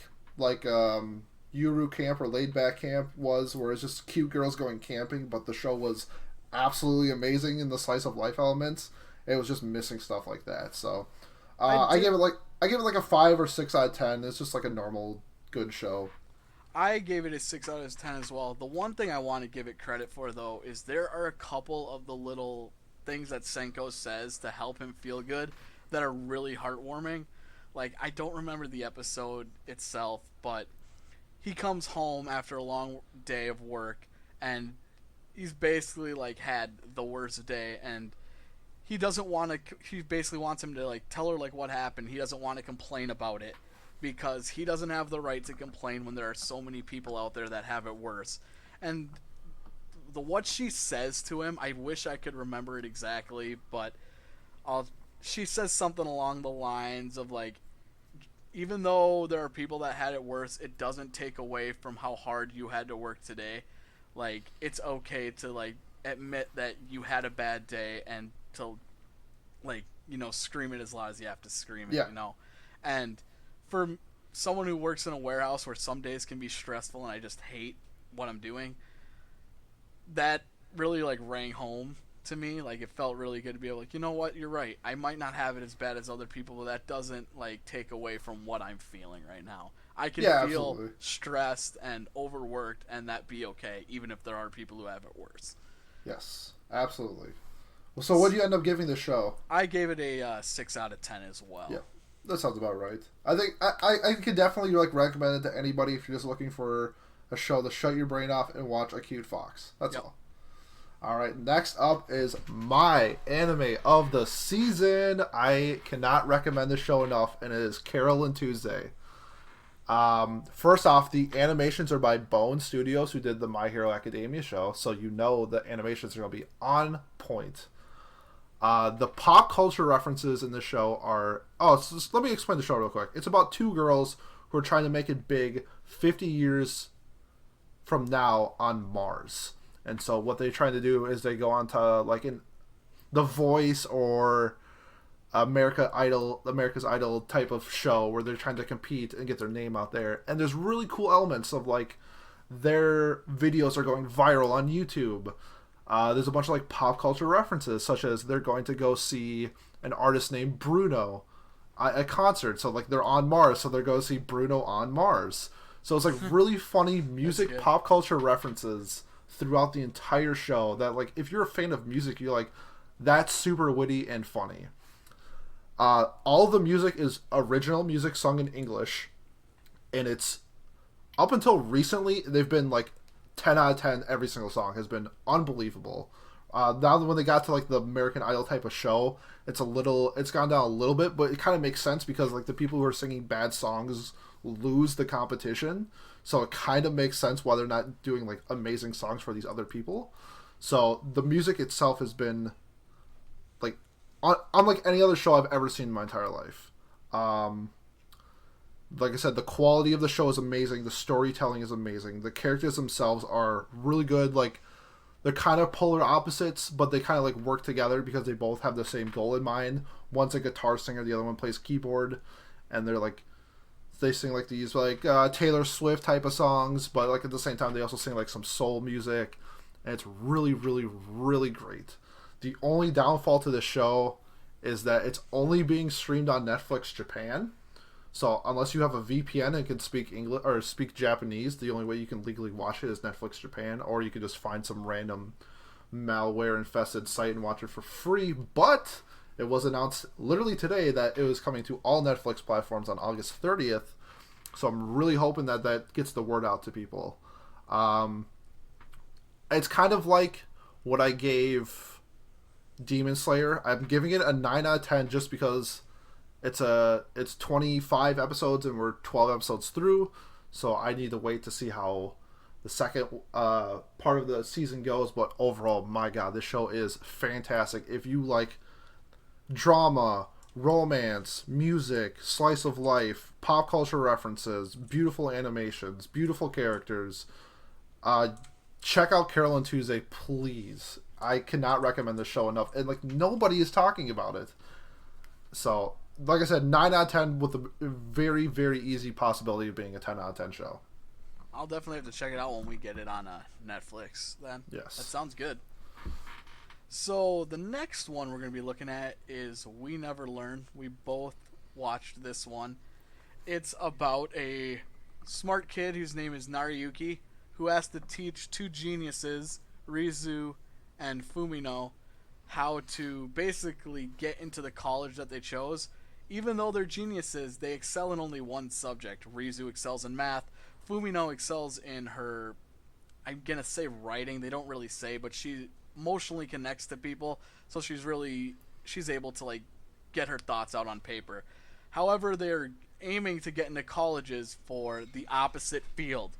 Yuru Camp or Laid Back Camp was, where it's just cute girls going camping, but the show was absolutely amazing in the slice of life elements. It was just missing stuff like that. So I I did. gave it like a 5 or 6 out of 10. It's just like a normal good show. I gave it a 6 out of 10 as well. The one thing I want to give it credit for, though, is there are a couple of the little things that Senko says to help him feel good that are really heartwarming. Like, I don't remember the episode itself, but he comes home after a long day of work and he's basically like had the worst day, and he doesn't want to, he basically wants him to like tell her like what happened. He doesn't want to complain about it because he doesn't have the right to complain when there are so many people out there that have it worse. And the what she says to him, I wish I could remember it exactly, but I'll she says something along the lines of like, even though there are people that had it worse, it doesn't take away from how hard you had to work today. Like, it's okay to like admit that you had a bad day and to like, scream it as loud as you have to scream it, Yeah, And for someone who works in a warehouse where some days can be stressful and I just hate what I'm doing, that really like rang home to me. Like, it felt really good to be able, like, you know what, you're right. I might not have it as bad as other people, but that doesn't like take away from what I'm feeling right now. I can yeah, feel absolutely. stressed and overworked and that be okay, even if there are people who have it worse. Yes, absolutely. Well, so what do you end up giving the show? I gave it a 6 out of 10 as Yeah, well. that sounds about right. I think I could definitely like recommend it to anybody if you're just looking for a show to shut your brain off and watch a cute fox. That's Yep. all. All right, next up is my anime of the season. I cannot recommend this show enough, and it is Carol and Tuesday. First off, the animations are by Bone Studios, who did the My Hero Academia show, so you know the animations are going to be on point. The pop culture references in the show are... Oh, let me explain the show real quick. It's about two girls who are trying to make it big 50 years from now on Mars. And so what they're trying to do is they go on to, like, in The Voice or America's Idol type of show where they're trying to compete and get their name out there. And there's really cool elements of, like, their videos are going viral on YouTube. There's a bunch of like pop culture references, such as they're going to go see an artist named Bruno at a concert. So like they're on Mars, so they're going to see Bruno on Mars. So it's like really funny music pop culture references throughout the entire show. That like if you're a fan of music, you're like, that's super witty and funny. All the music is original music sung in English, and it's up until recently they've been like 10 out of 10. Every single song has been unbelievable. Now when they got to like the American Idol type of show, it's gone down a little bit, but it kind of makes sense because like the people who are singing bad songs lose the competition, so it kind of makes sense why they're not doing like amazing songs for these other people. So the music itself has been like unlike any other show I've ever seen in my entire life. Like I said, the quality of the show is amazing. The storytelling is amazing. The characters themselves are really good. Like, they're kind of polar opposites, but they kind of like work together because they both have the same goal in mind. One's a guitar singer, the other one plays keyboard, and they sing like these like Taylor Swift type of songs, but like at the same time they also sing like some soul music, and it's really great. The only downfall to this show is that it's only being streamed on Netflix Japan. So unless you have a VPN and can speak English or speak Japanese, the only way you can legally watch it is Netflix Japan, or you can just find some random malware infested site and watch it for free. But It was announced literally today that it was coming to all Netflix platforms on August 30th. So I'm really hoping that that gets the word out to people. It's kind of like what I gave Demon Slayer. I'm giving it a 9 out of 10 just because it's 25 episodes and we're 12 episodes through. So I need to wait to see how the second part of the season goes. But overall, my God, this show is fantastic. If you like drama, romance, music, slice of life, pop culture references, beautiful animations, beautiful characters, check out Carol and Tuesday, please. I cannot recommend this show enough, and like nobody is talking about it. So, like I said, 9 out of 10 with a very, very easy possibility of being a 10 out of 10 show. I'll definitely have to check it out when we get it on Netflix. Then Yes, that sounds good. So the next one we're going to be looking at is We Never Learn. We both watched this one. It's about a smart kid whose name is Nariyuki, who has to teach two geniuses, Rizu and Fumino, how to basically get into the college that they chose. Even though they're geniuses, they excel in only one subject. Rizu excels in math. Fumino excels in her, I'm going to say writing. They don't really say, but she emotionally connects to people, so she's able to like get her thoughts out on paper. However, they're aiming to get into colleges for the opposite field.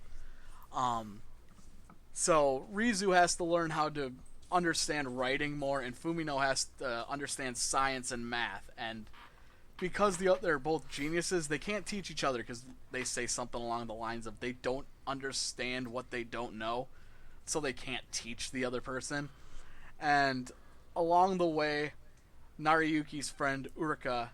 So Rizu has to learn how to understand writing more, and Fumino has to understand science and math. And because they're both geniuses, they can't teach each other because they say something along the lines of they don't understand what they don't know, so they can't teach the other person. And along the way, Nariyuki's friend Urika,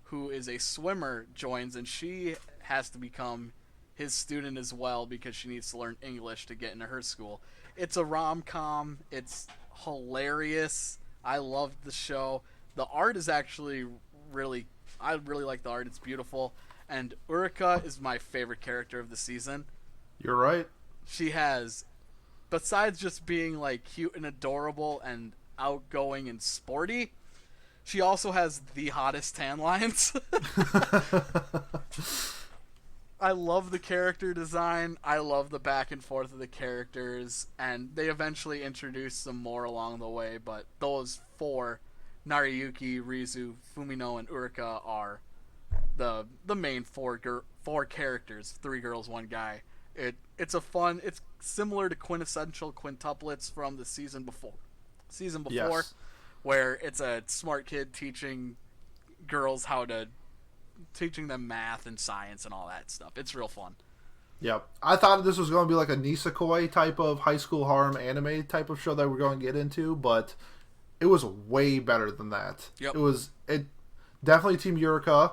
who is a swimmer, joins, and she has to become his student as well because she needs to learn English to get into her school. It's a rom-com. It's hilarious. I loved the show. The art is actually I really like the art. It's beautiful. And Urika is my favorite character of the season. you're right. She has, besides just being like cute and adorable and outgoing and sporty, she also has the hottest tan lines. I love the character design. I love the back and forth of the characters, and they eventually introduce some more along the way, but those four, Nariyuki, Rizu, Fumino, and Urika, are the main four characters. 3 girls, 1 guy. It's similar to quintessential quintuplets from the season before. Yes. Where it's a smart kid teaching girls teaching them math and science and all that stuff. It's real fun. Yep. I thought this was going to be like a Nisekoi type of high school harem anime type of show that we're going to get into, but it was way better than that. Yep. It definitely Team Eureka.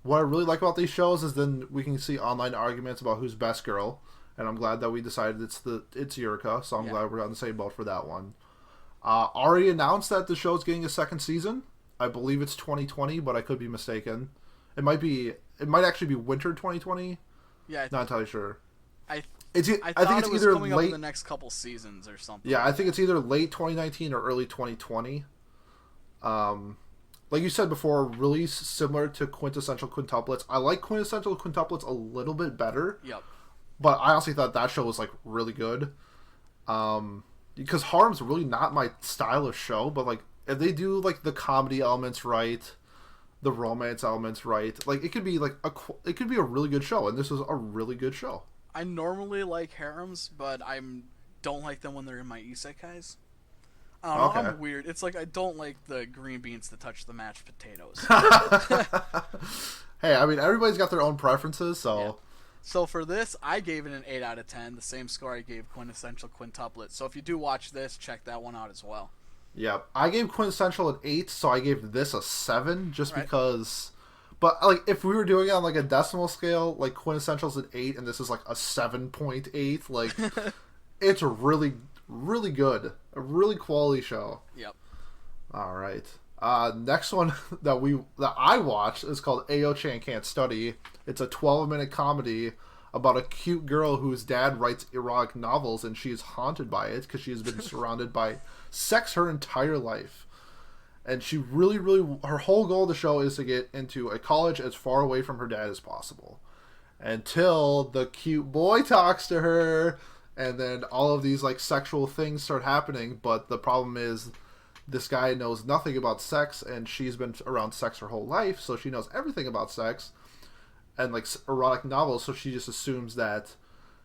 What I really like about these shows is then we can see online arguments about who's best girl, and I'm glad that we decided it's Eureka, so I'm glad we're on the same boat for that one. Already announced that the show's getting a second season. I believe it's 2020, but I could be mistaken. It might actually be winter 2020. Yeah, not entirely sure. I think it's it was either coming late up in the next couple seasons or something. Yeah, I think it's either late 2019 or early 2020. Like you said before, really similar to quintessential quintuplets. I like quintessential quintuplets a little bit better. Yep. But I honestly thought that show was like really good. Because harem's really not my style of show, but like if they do like the comedy elements right, the romance elements right, like it could be a really good show, and this is a really good show. I normally like harems, but I don't like them when they're in my isekais. I don't know, I'm weird. It's like I don't like the green beans to touch the mashed potatoes. Hey, I mean, everybody's got their own preferences, so... Yeah. So for this, I gave it an 8 out of 10, the same score I gave Quintessential Quintuplet. So if you do watch this, check that one out as well. Yeah, I gave Quintessential an 8, so I gave this a 7, just because... But, like, if we were doing it on, like, a decimal scale, like, Quintessential's an 8, and this is, like, a 7.8, like, it's really, really good. A really quality show. Yep. All right. Next one that I watched is called Ayo-chan Can't Study. It's a 12-minute comedy about a cute girl whose dad writes erotic novels, and she is haunted by it because she has been surrounded by sex her entire life. and she really her whole goal of the show is to get into a college as far away from her dad as possible. Until the cute boy talks to her, and then all of these like sexual things start happening. But the problem is, this guy knows nothing about sex, and she's been around sex her whole life, so she knows everything about sex and like erotic novels. So she just assumes that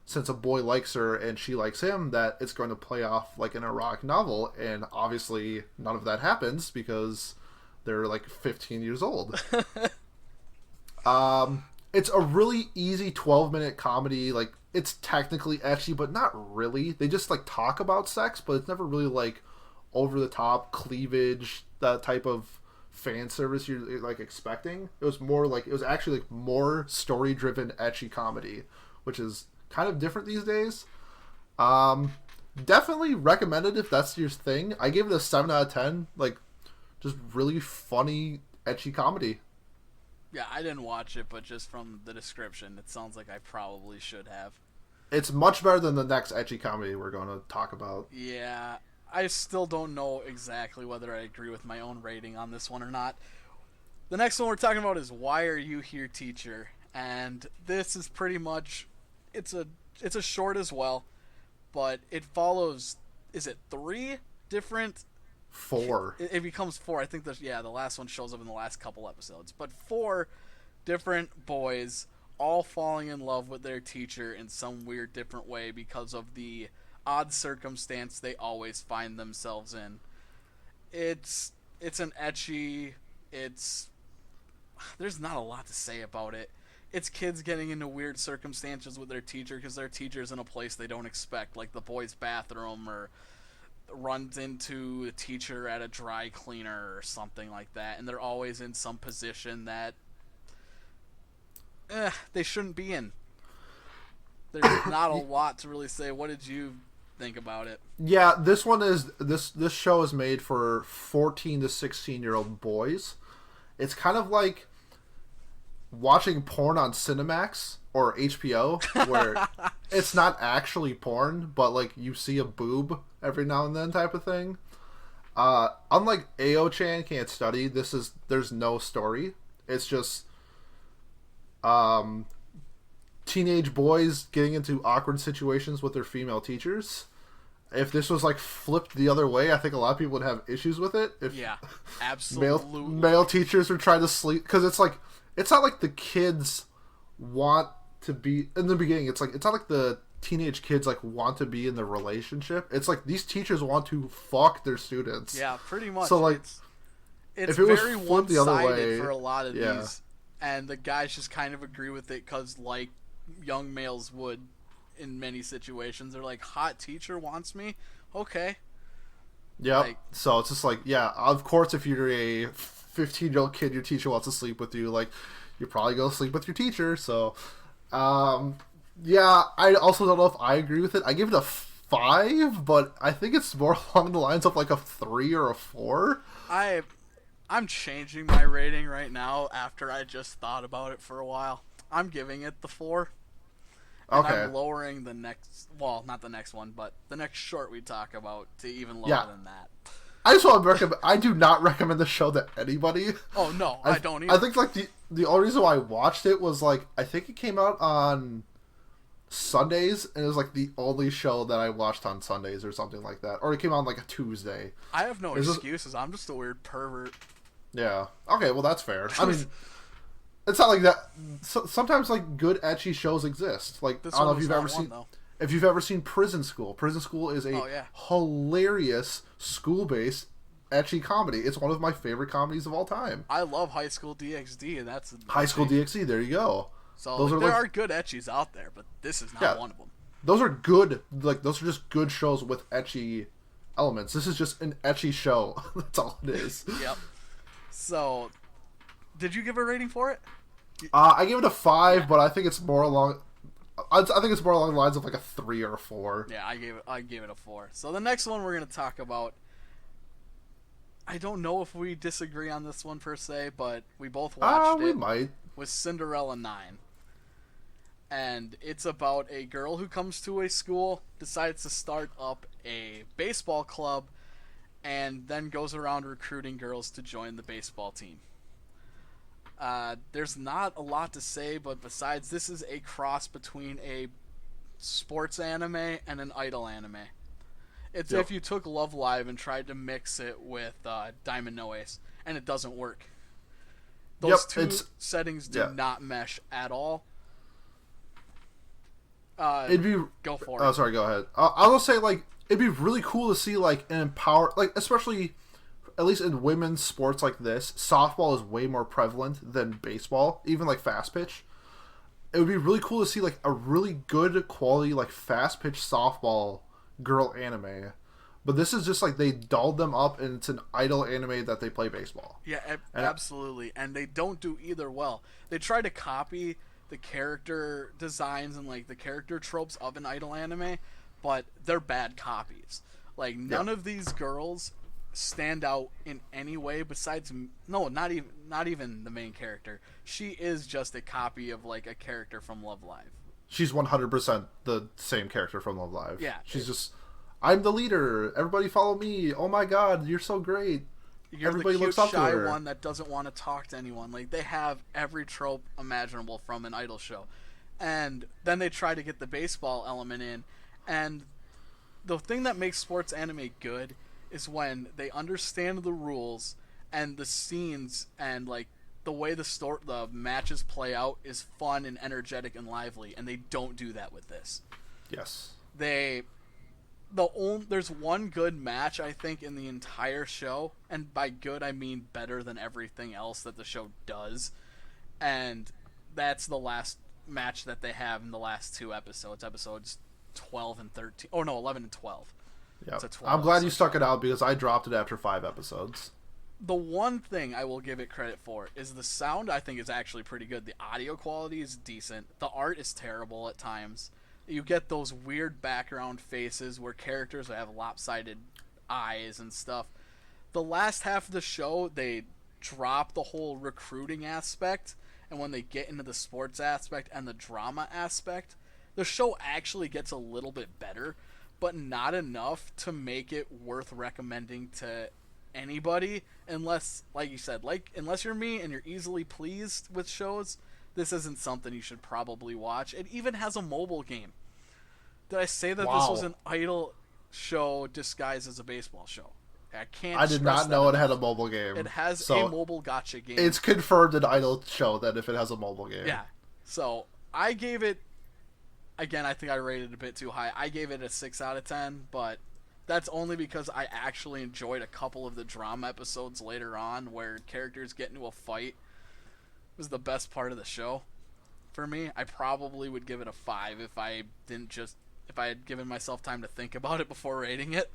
since a boy likes her and she likes him, that it's going to play off like an erotic novel. And obviously, none of that happens because they're like 15 years old. It's a really easy 12-minute comedy. Like, it's technically ecchi, but not really. They just like talk about sex, but it's never really like over the top cleavage, that type of fan service you're like expecting. It was more like, it was actually like more story driven ecchi comedy, which is kind of different these days. Definitely recommended if that's your thing. I gave it a 7 out of 10. Like, just really funny ecchi comedy. Yeah, I didn't watch it, but just from the description, it sounds like I probably should have. It's much better than the next ecchi comedy we're going to talk about. Yeah, I still don't know exactly whether I agree with my own rating on this one or not. The next one we're talking about is Why Are You Here, Teacher? And this is pretty much, it's a short as well, but it follows, is it 3 different? 4. It becomes 4. I think the last one shows up in the last couple episodes. But 4 different boys all falling in love with their teacher in some weird different way because of the odd circumstance they always find themselves in. It's an ecchi, there's not a lot to say about it. It's kids getting into weird circumstances with their teacher because their teacher's in a place they don't expect, like the boys' bathroom, or runs into a teacher at a dry cleaner or something like that, and they're always in some position that they shouldn't be in. There's not a lot to really say. What did you think about it? Yeah, this one is this show is made for 14 to 16-year-old boys. It's kind of like watching porn on Cinemax or HBO, where it's not actually porn, but like you see a boob every now and then type of thing. Unlike Ao-chan Can't Study, there's no story. It's just teenage boys getting into awkward situations with their female teachers. If this was like flipped the other way, I think a lot of people would have issues with it. If yeah, absolutely. male teachers are trying to sleep, because it's like, it's not like the kids want to be in the beginning. It's like, it's not like the teenage kids like want to be in the relationship. It's like these teachers want to fuck their students. Yeah, pretty much. So like, it's if it was very flipped the other way, for a lot of these, and the guys just kind of agree with it because, like young males would in many situations, they're like, hot teacher wants me, okay. Yeah. Like, so it's just like, yeah, of course, if you're a 15-year-old kid, your teacher wants to sleep with you, like, you're probably going to sleep with your teacher. So, yeah, I also don't know if I agree with it. I give it a 5, but I think it's more along the lines of like a 3 or a 4. I'm changing my rating right now after I just thought about it for a while. I'm giving it the 4. And Okay. I'm lowering the next, well, not the next one, but the next short we talk about to even lower than that. I just want to recommend. I do not recommend the show to anybody. Oh no, I don't either. I think like the only reason why I watched it was like, I think it came out on Sundays, and it was like the only show that I watched on Sundays or something like that, or it came out on like a Tuesday. I have no excuses. I'm just a weird pervert. Yeah. Okay. Well, that's fair. I mean, it's not like that. Sometimes like good ecchi shows exist. Like, I don't know if you've ever seen. If you've ever seen Prison School. Prison School is a hilarious school-based ecchi comedy. It's one of my favorite comedies of all time. I love High School DxD, and that's High School DxD. There you go. So those there are good ecchis out there, but this is not one of them. Those are good. Like, those are just good shows with ecchi elements. This is just an ecchi show. That's all it is. Yep. So, did you give a rating for it? I gave it a 5, but I think it's more along. I think it's more along the lines of like a 3 or a 4. Yeah, I gave it a 4. So the next one we're gonna talk about, I don't know if we disagree on this one per se, but we both watched it. We might. Was Cinderella 9, and it's about a girl who comes to a school, decides to start up a baseball club, and then goes around recruiting girls to join the baseball team. There's not a lot to say, but besides, this is a cross between a sports anime and an idol anime. It's if you took Love Live and tried to mix it with Diamond No Ace, and it doesn't work. Those two settings do not mesh at all. It'd be go for it. Oh, sorry. Go ahead. I will say, like, it'd be really cool to see, like, an especially at least in women's sports like this. Softball is way more prevalent than baseball, even like fast pitch. It would be really cool to see like a really good quality like fast pitch softball girl anime. But this is just like they dolled them up, and it's an idol anime that they play baseball. Yeah, absolutely. And they don't do either well. They try to copy the character designs and like the character tropes of an idol anime, but they're bad copies. Like none of these girls stand out in any way besides not even the main character. She is just a copy of like a character from Love Live. She's 100% the same character from Love Live. Yeah. She's just, I'm the leader. Everybody follow me. Oh my god, you're so great. You're everybody the cute, looks up shy to her. One that doesn't want to talk to anyone. Like they have every trope imaginable from an idol show. And then they try to get the baseball element in, and the thing that makes sports anime good is when they understand the rules and the scenes and like the way the matches play out is fun and energetic and lively, and they don't do that with this. Yes. There's one good match I think in the entire show, and by good I mean better than everything else that the show does, and that's the last match that they have in the last two episodes 12 and 13. Oh no, 11 and 12. Yeah, I'm glad you stuck it out because I dropped it after 5 episodes. The one thing I will give it credit for is the sound. I think is actually pretty good. The audio quality is decent. The art is terrible at times. You get those weird background faces where characters have lopsided eyes and stuff. The last half of the show, they drop the whole recruiting aspect, and when they get into the sports aspect and the drama aspect, the show actually gets a little bit better, but not enough to make it worth recommending to anybody unless, like you said, unless you're me and you're easily pleased with shows. This isn't something you should probably watch. It even has a mobile game. Did I say that this was an idol show disguised as a baseball show? I did not know it had a mobile game. It has a mobile gacha game. It's confirmed an idol show that if it has a mobile game. Yeah. So I gave it, again, I think I rated it a bit too high. I gave it a 6 out of 10, but that's only because I actually enjoyed a couple of the drama episodes later on where characters get into a fight. It was the best part of the show for me. I probably would give it a 5 if I had given myself time to think about it before rating it.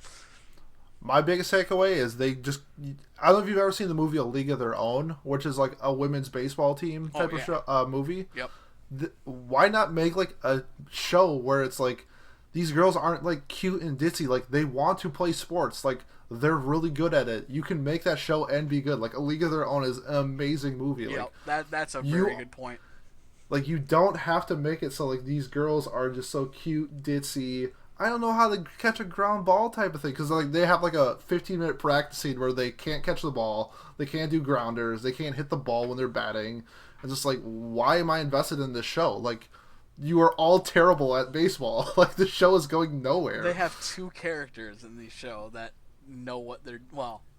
My biggest takeaway is I don't know if you've ever seen the movie A League of Their Own, which is like a women's baseball team type of show, movie. Yep. Why not make like a show where it's like these girls aren't like cute and ditzy, like they want to play sports, like they're really good at it. You can make that show and be good. Like A League of Their Own is an amazing movie. Yep. Like that's a very good point. Like you don't have to make it so like these girls are just so cute, ditzy. I don't know how to catch a ground ball type of thing, because like they have like a 15-minute practice scene where they can't catch the ball, they can't do grounders, they can't hit the ball when they're batting. It's just like, why am I invested in this show? Like, you are all terrible at baseball. Like the show is going nowhere. They have 2 characters in the show that know what they're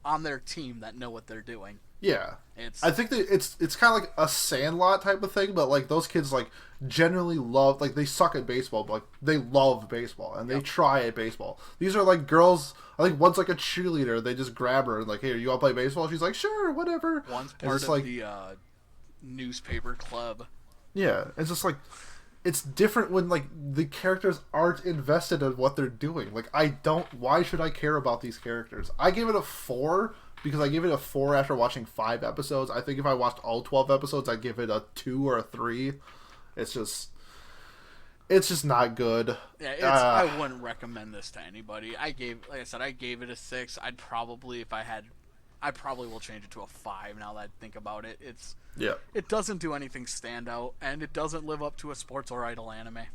on their team that know what they're doing. Yeah, I think that it's kind of like a Sandlot type of thing, but like those kids like generally love, like they suck at baseball, but like they love baseball and they try at baseball. These are like girls. I think one's like a cheerleader. They just grab her and like, hey, you want to play baseball? She's like, sure, whatever. One's part of like, the newspaper club. Yeah, it's just like it's different when like the characters aren't invested in what they're doing. Like why should I care about these characters? I gave it a 4. Because I gave it a 4 after watching 5 episodes. I think if I watched all 12 episodes, I'd give it a 2 or a 3. It's just not good. Yeah, I wouldn't recommend this to anybody. I gave it a 6. I probably will change it to a 5 now that I think about it. It doesn't do anything stand out, and it doesn't live up to a sports or idol anime.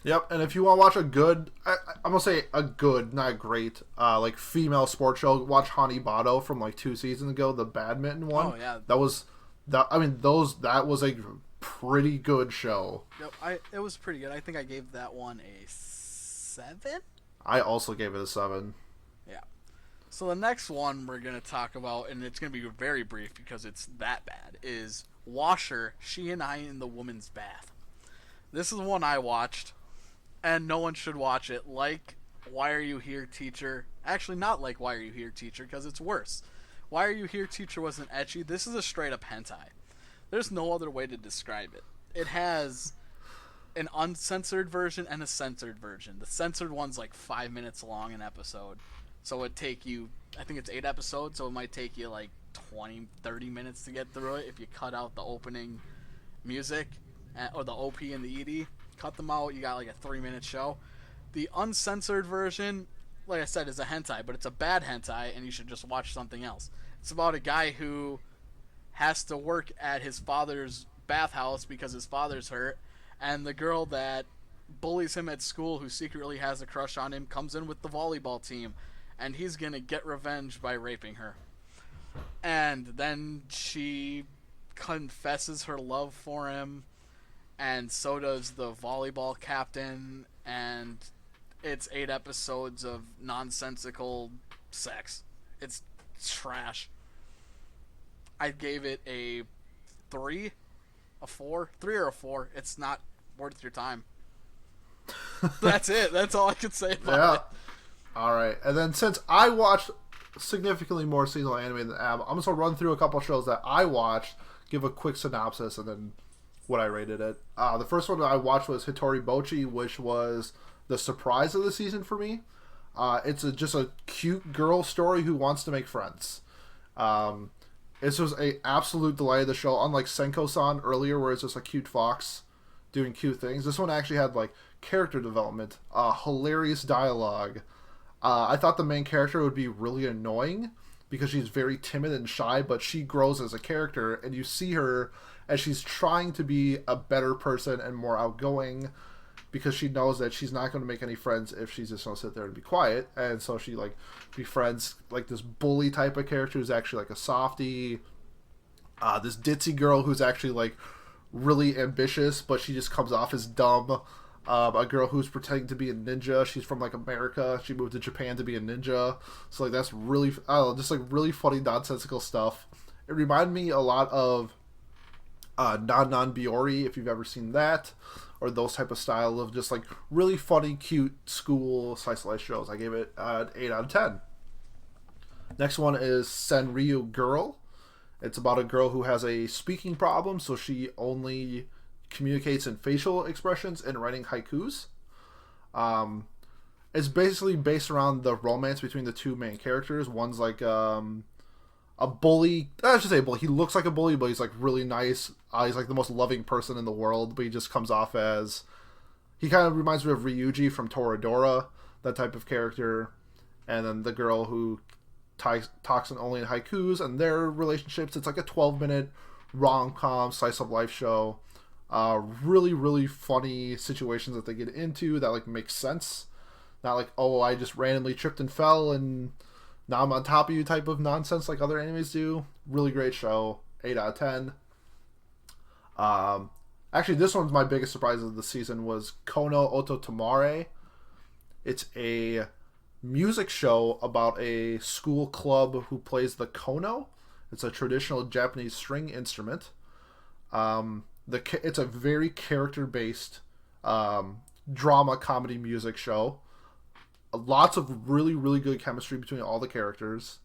Yep, and if you want to watch a good, I'm gonna say a good, not great, like female sports show, watch Hani Bato from like 2 seasons ago, the badminton one. Oh yeah. That was that. I mean, that was a pretty good show. Yep. It was pretty good. I think I gave that one a 7. I also gave it a 7. Yeah. So the next one we're gonna talk about, and it's gonna be very brief because it's that bad, is Washer, She and I in the Woman's Bath. This is one I watched, and no one should watch it. Like Why Are You Here, Teacher? Actually, not like Why Are You Here, Teacher, because it's worse. Why Are You Here, Teacher wasn't ecchi. This is a straight up hentai. There's no other way to describe it. It has an uncensored version and a censored version. The censored one's like 5 minutes long an episode. So it'd take you, I think it's 8 episodes, so it might take you like 20, 30 minutes to get through it if you cut out the opening music, or the OP and the ED. Cut them out, you got like a 3-minute show. The uncensored version, like I said, is a hentai, but it's a bad hentai, and you should just watch something else. It's about a guy who has to work at his father's bathhouse because his father's hurt, and the girl that bullies him at school, who secretly has a crush on him, comes in with the volleyball team, and he's gonna get revenge by raping her. And then she confesses her love for him, and so does the volleyball captain, and it's 8 episodes of nonsensical sex. It's trash. I gave it a 3, a 4, 3 or a 4. It's not worth your time. That's it. That's all I can say about it. All right, and then since I watched significantly more seasonal anime than Ab, I'm just gonna run through a couple shows that I watched, give a quick synopsis, and then what I rated it. The first one that I watched was Hitori Bochi, which was the surprise of the season for me. It's just a cute girl story who wants to make friends. This was a absolute delight of the show, unlike Senko-san earlier, where it's just a cute fox doing cute things. This one actually had like character development, hilarious dialogue. I thought the main character would be really annoying because she's very timid and shy, but she grows as a character, and you see her as she's trying to be a better person and more outgoing, because she knows that she's not going to make any friends if she's just going to sit there and be quiet. And so she like befriends like this bully type of character who's actually like a softie, this ditzy girl who's actually like really ambitious, but she just comes off as dumb. A girl who's pretending to be a ninja. She's from like America. She moved to Japan to be a ninja. So like that's really, I don't know, just like really funny nonsensical stuff. It reminded me a lot of Non Non Biori, if you've ever seen that, or those type of style of just like really funny, cute school slice of life shows. I gave it an 8 out of 10. Next one is Senryu Girl. It's about a girl who has a speaking problem, so she only communicates in facial expressions and writing haikus. It's basically based around the romance between the two main characters. One's like a bully. I should say bully. He looks like a bully, but he's like really nice. He's like the most loving person in the world, but he just comes off as... He kind of reminds me of Ryuji from Toradora, that type of character. And then the girl who talks only in haikus, and their relationships. It's like a 12-minute rom-com slice of life show. Really, really funny situations that they get into that like make sense. Not like, oh, I just randomly tripped and fell and now I'm on top of you type of nonsense like other animes do. Really great show. 8 out of 10. Actually, this one's my biggest surprise of the season was Kono Oto Tomare. It's a music show about a school club who plays the kono. It's a traditional Japanese string instrument. It's a very character-based drama comedy music show. Lots of really, really good chemistry between all the characters.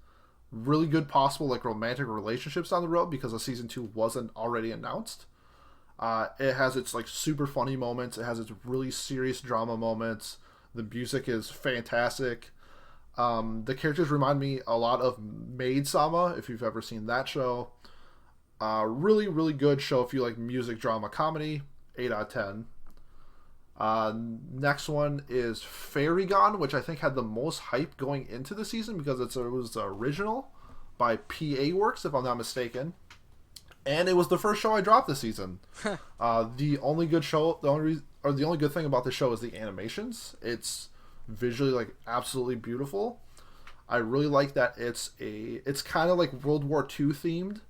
Really good possible like romantic relationships on the road because a season 2 wasn't already announced. It has its like super funny moments. It has its really serious drama moments. The music is fantastic. The characters remind me a lot of Maid-sama, if you've ever seen that show. Really, really good show if you like music, drama, comedy. 8 out of 10. Next one is Fairygon, which I think had the most hype going into the season because it was the original by PA Works, if I'm not mistaken. And it was the first show I dropped this season. The only good show, or the only good thing about the show is the animations. It's visually like absolutely beautiful. I really like that it's kind of like World War II themed,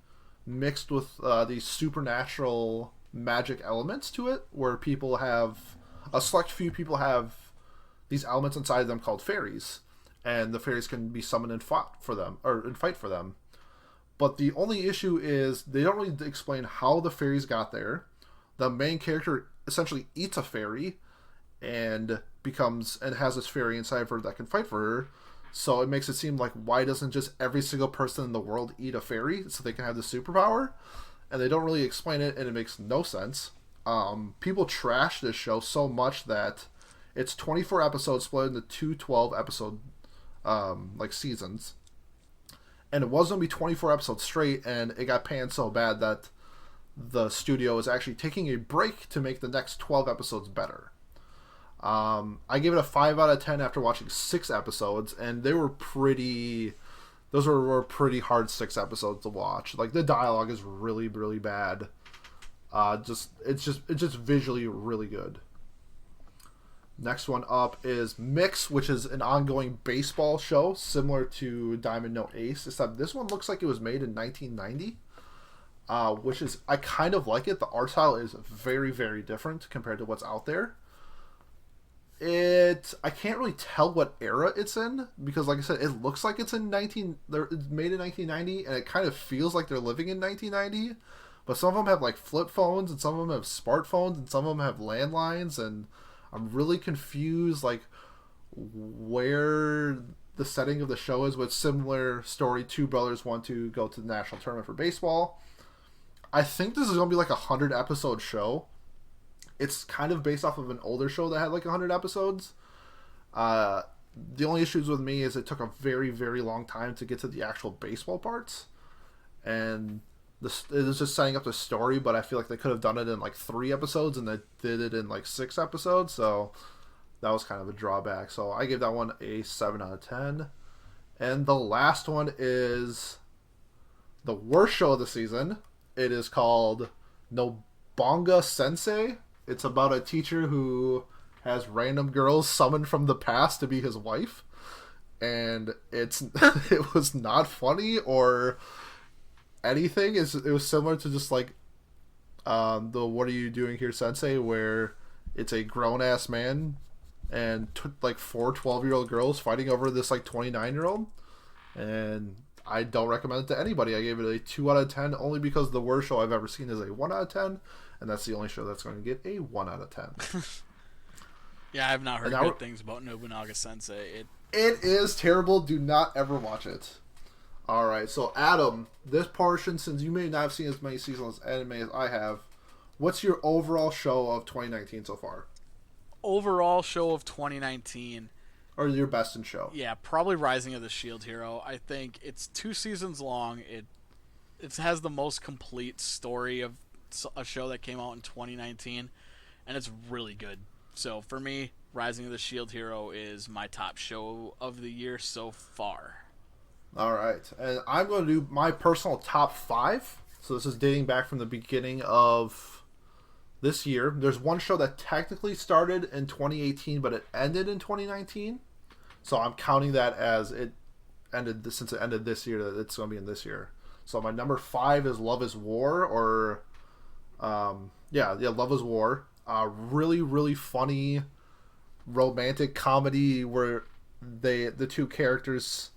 mixed with these supernatural magic elements to it, where people have a select few people have these elements inside of them called fairies, and the fairies can be summoned and fought for them or and fight for them. But the only issue is they don't really explain how the fairies got there. The main character essentially eats a fairy and becomes and has this fairy inside of her that can fight for her. So it makes it seem like why doesn't just every single person in the world eat a fairy so they can have this superpower? And they don't really explain it, and it makes no sense. People trash this show so much that it's 24 episodes split into two 12-episode like seasons. And it was going to be 24 episodes straight, and it got panned so bad that the studio is actually taking a break to make the next 12 episodes better. I gave it a 5 out of 10 after watching 6 episodes, and they were pretty... Those were pretty hard 6 episodes to watch. Like, the dialogue is really, really bad. It's just visually really good. Next one up is Mix, which is an ongoing baseball show similar to Diamond No Ace, except this one looks like it was made in 1990, which is, I kind of like it. The art style is very, very different compared to what's out there. I can't really tell what era it's in because, like I said, it looks like it's made in 1990, and it kind of feels like they're living in 1990. But some of them have like flip phones, and some of them have smartphones, and some of them have landlines, and I'm really confused, like, where the setting of the show is. With similar story, two brothers want to go to the national tournament for baseball. I think this is going to be like a 100-episode show. It's kind of based off of an older show that had like 100 episodes. The only issues with me is it took a very, very long time to get to the actual baseball parts. And it was just setting up the story, but I feel like they could have done it in like 3 episodes, and they did it in like 6 episodes, so that was kind of a drawback. So I gave that one a 7 out of 10. And the last one is the worst show of the season. It is called Nobanga Sensei. It's about a teacher who has random girls summoned from the past to be his wife. And it was not funny or anything. It was similar to just like the What Are You Doing Here, Sensei, where it's a grown-ass man and like 4 12-year-old girls fighting over this like 29-year-old. And I don't recommend it to anybody. I gave it a 2 out of 10 only because the worst show I've ever seen is a 1 out of 10. And that's the only show that's going to get a 1 out of 10. Yeah, I've not heard good things about Nobunaga Sensei. It is terrible. Do not ever watch it. Alright, so Adam, this portion, since you may not have seen as many seasons of anime as I have, what's your overall show of 2019 so far? Overall show of 2019. Or your best in show? Yeah, probably Rising of the Shield Hero. I think it's 2 seasons long. It has the most complete story of a show that came out in 2019, and it's really good. So for me, Rising of the Shield Hero is my top show of the year so far. All right, and I'm going to do my personal top 5. So this is dating back from the beginning of this year. There's one show that technically started in 2018, but it ended in 2019. So I'm counting that as it ended, since it ended this year, that it's going to be in this year. So my number 5 is Love is War, or Love is War. Really, really funny romantic comedy where the two characters,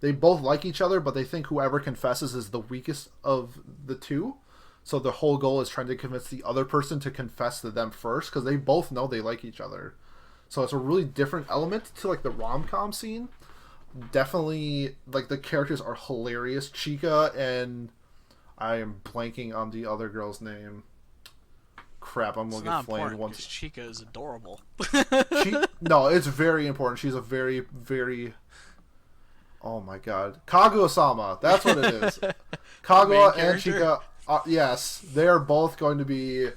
they both like each other, but they think whoever confesses is the weakest of the two. So the whole goal is trying to convince the other person to confess to them first, because they both know they like each other. So it's a really different element to like the rom-com scene. Definitely, like, the characters are hilarious. Chica and I am blanking on the other girl's name. Crap, I'm going to get flamed once. Chica is adorable. No, it's very important. She's a very, very... Oh my god. Kaguya-sama. That's what it is. Kaguya and Chica... yes, they are both going to be...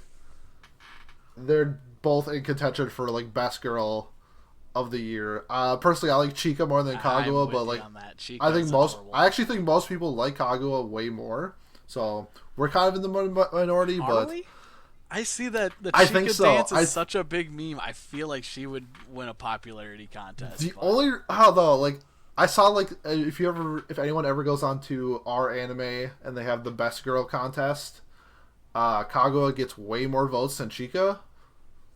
They're both in contention for, like, best girl of the year. Personally, I like Chica more than Kaguya, but, like, I actually think most people like Kaguya way more. So, we're kind of in the minority, but... I see that the I think Chica so. dance is such a big meme. I feel like she would win a popularity contest. The But only how though, like I saw like if anyone ever goes on to our anime and they have the best girl contest, Kaguya gets way more votes than Chica.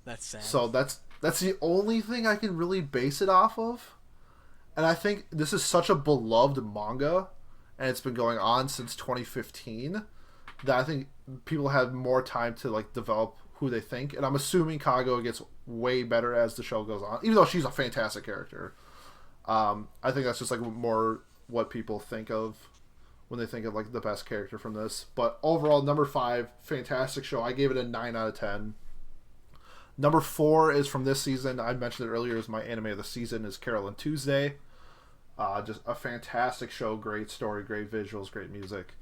that's sad. So that's the only thing I can really base it off of. And I think this is such a beloved manga, and it's been going on since 2015, that I think people have more time to like develop who they think. And I'm assuming Kaguya gets way better as the show goes on, even though she's a fantastic character. I think that's just like more what people think of when they think of like the best character from this. But overall, number 5, fantastic show. I gave it a 9 out of 10. Number 4 is from this season. I mentioned it earlier. Is my anime of the season is Carol and Tuesday. Just a fantastic show. Great story, great visuals, great music.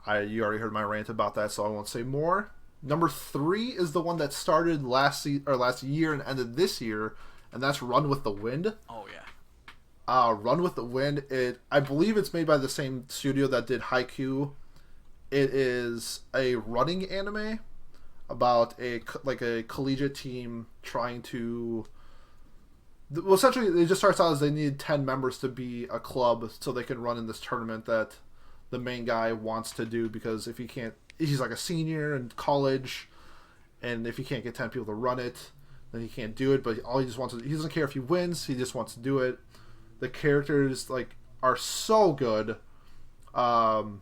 You already heard my rant about that, so I won't say more. Number 3 is the one that started last year and ended this year, and that's Run with the Wind. Oh yeah. Run with the Wind. I believe it's made by the same studio that did Haikyuu. It is a running anime about a collegiate team trying to. Well, essentially, it just starts out as they need 10 members to be a club so they can run in this tournament that the main guy wants to do, because if he can't, he's like a senior in college, and if he can't get 10 people to run it, then he can't do it. But all he just wants to, he doesn't care if he wins, he just wants to do it. The characters are so good. The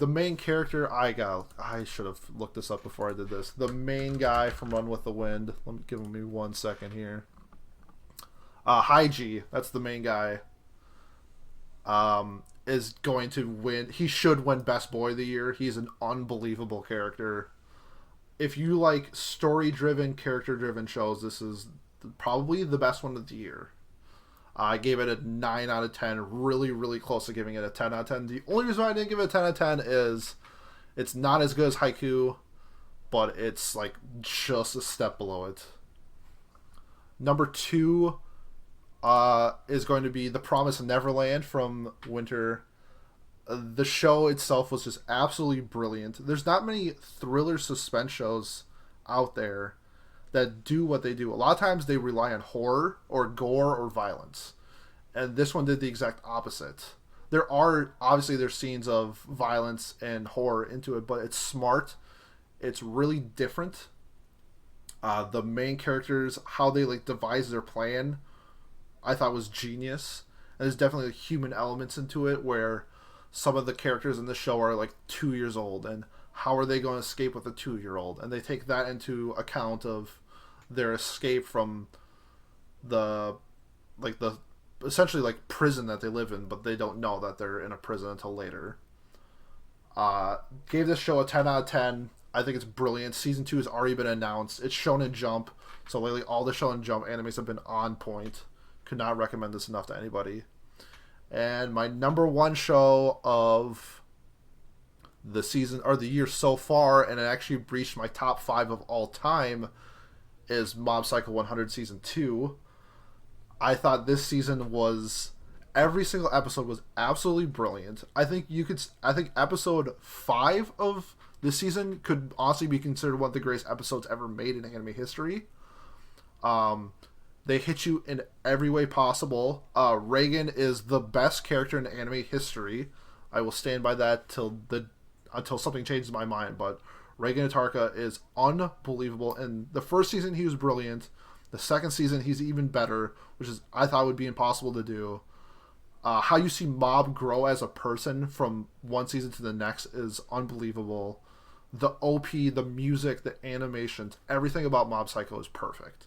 main character, I should have looked this up before I did this. The main guy from Run with the Wind. Let me give me 1 second here. Haiji, that's the main guy. Is going to win. He should win Best Boy of the Year. He's an unbelievable character. If you like story-driven, character-driven shows, this is probably the best one of the year. I gave it a 9 out of 10. Really, really close to giving it a 10 out of 10. The only reason why I didn't give it a 10 out of 10 is it's not as good as Haikyuu, but it's like just a step below it. Number 2 is going to be The Promised Neverland from Winter. The show itself was just absolutely brilliant. There's not many thriller suspense shows out there that do what they do. A lot of times they rely on horror or gore or violence, and this one did the exact opposite. There's scenes of violence and horror into it, but it's smart. It's really different. The main characters, how they devise their plan, I thought was genius. And there's definitely human elements into it, where some of the characters in the show are 2 years old, and how are they going to escape with a 2-year-old? And they take that into account of their escape from the essentially prison that they live in, but they don't know that they're in a prison until later. Gave this show a 10 out of 10. I think it's brilliant. Season 2 has already been announced. It's Shonen Jump, so lately all the Shonen Jump animes have been on point. Could not recommend this enough to anybody. And my number 1 show of the season or the year so far, and it actually breached my top 5 of all time, is Mob Psycho 100 Season 2. I thought this season was... Every single episode was absolutely brilliant. I think episode 5 of this season could honestly be considered one of the greatest episodes ever made in anime history. They hit you in every way possible. Reagan is the best character in anime history. I will stand by that until something changes my mind, but Reagan Atarka is unbelievable. In the first season, he was brilliant. The second season, he's even better, which is I thought would be impossible to do. How you see Mob grow as a person from one season to the next is unbelievable. The OP, the music, the animations, everything about Mob Psycho is perfect.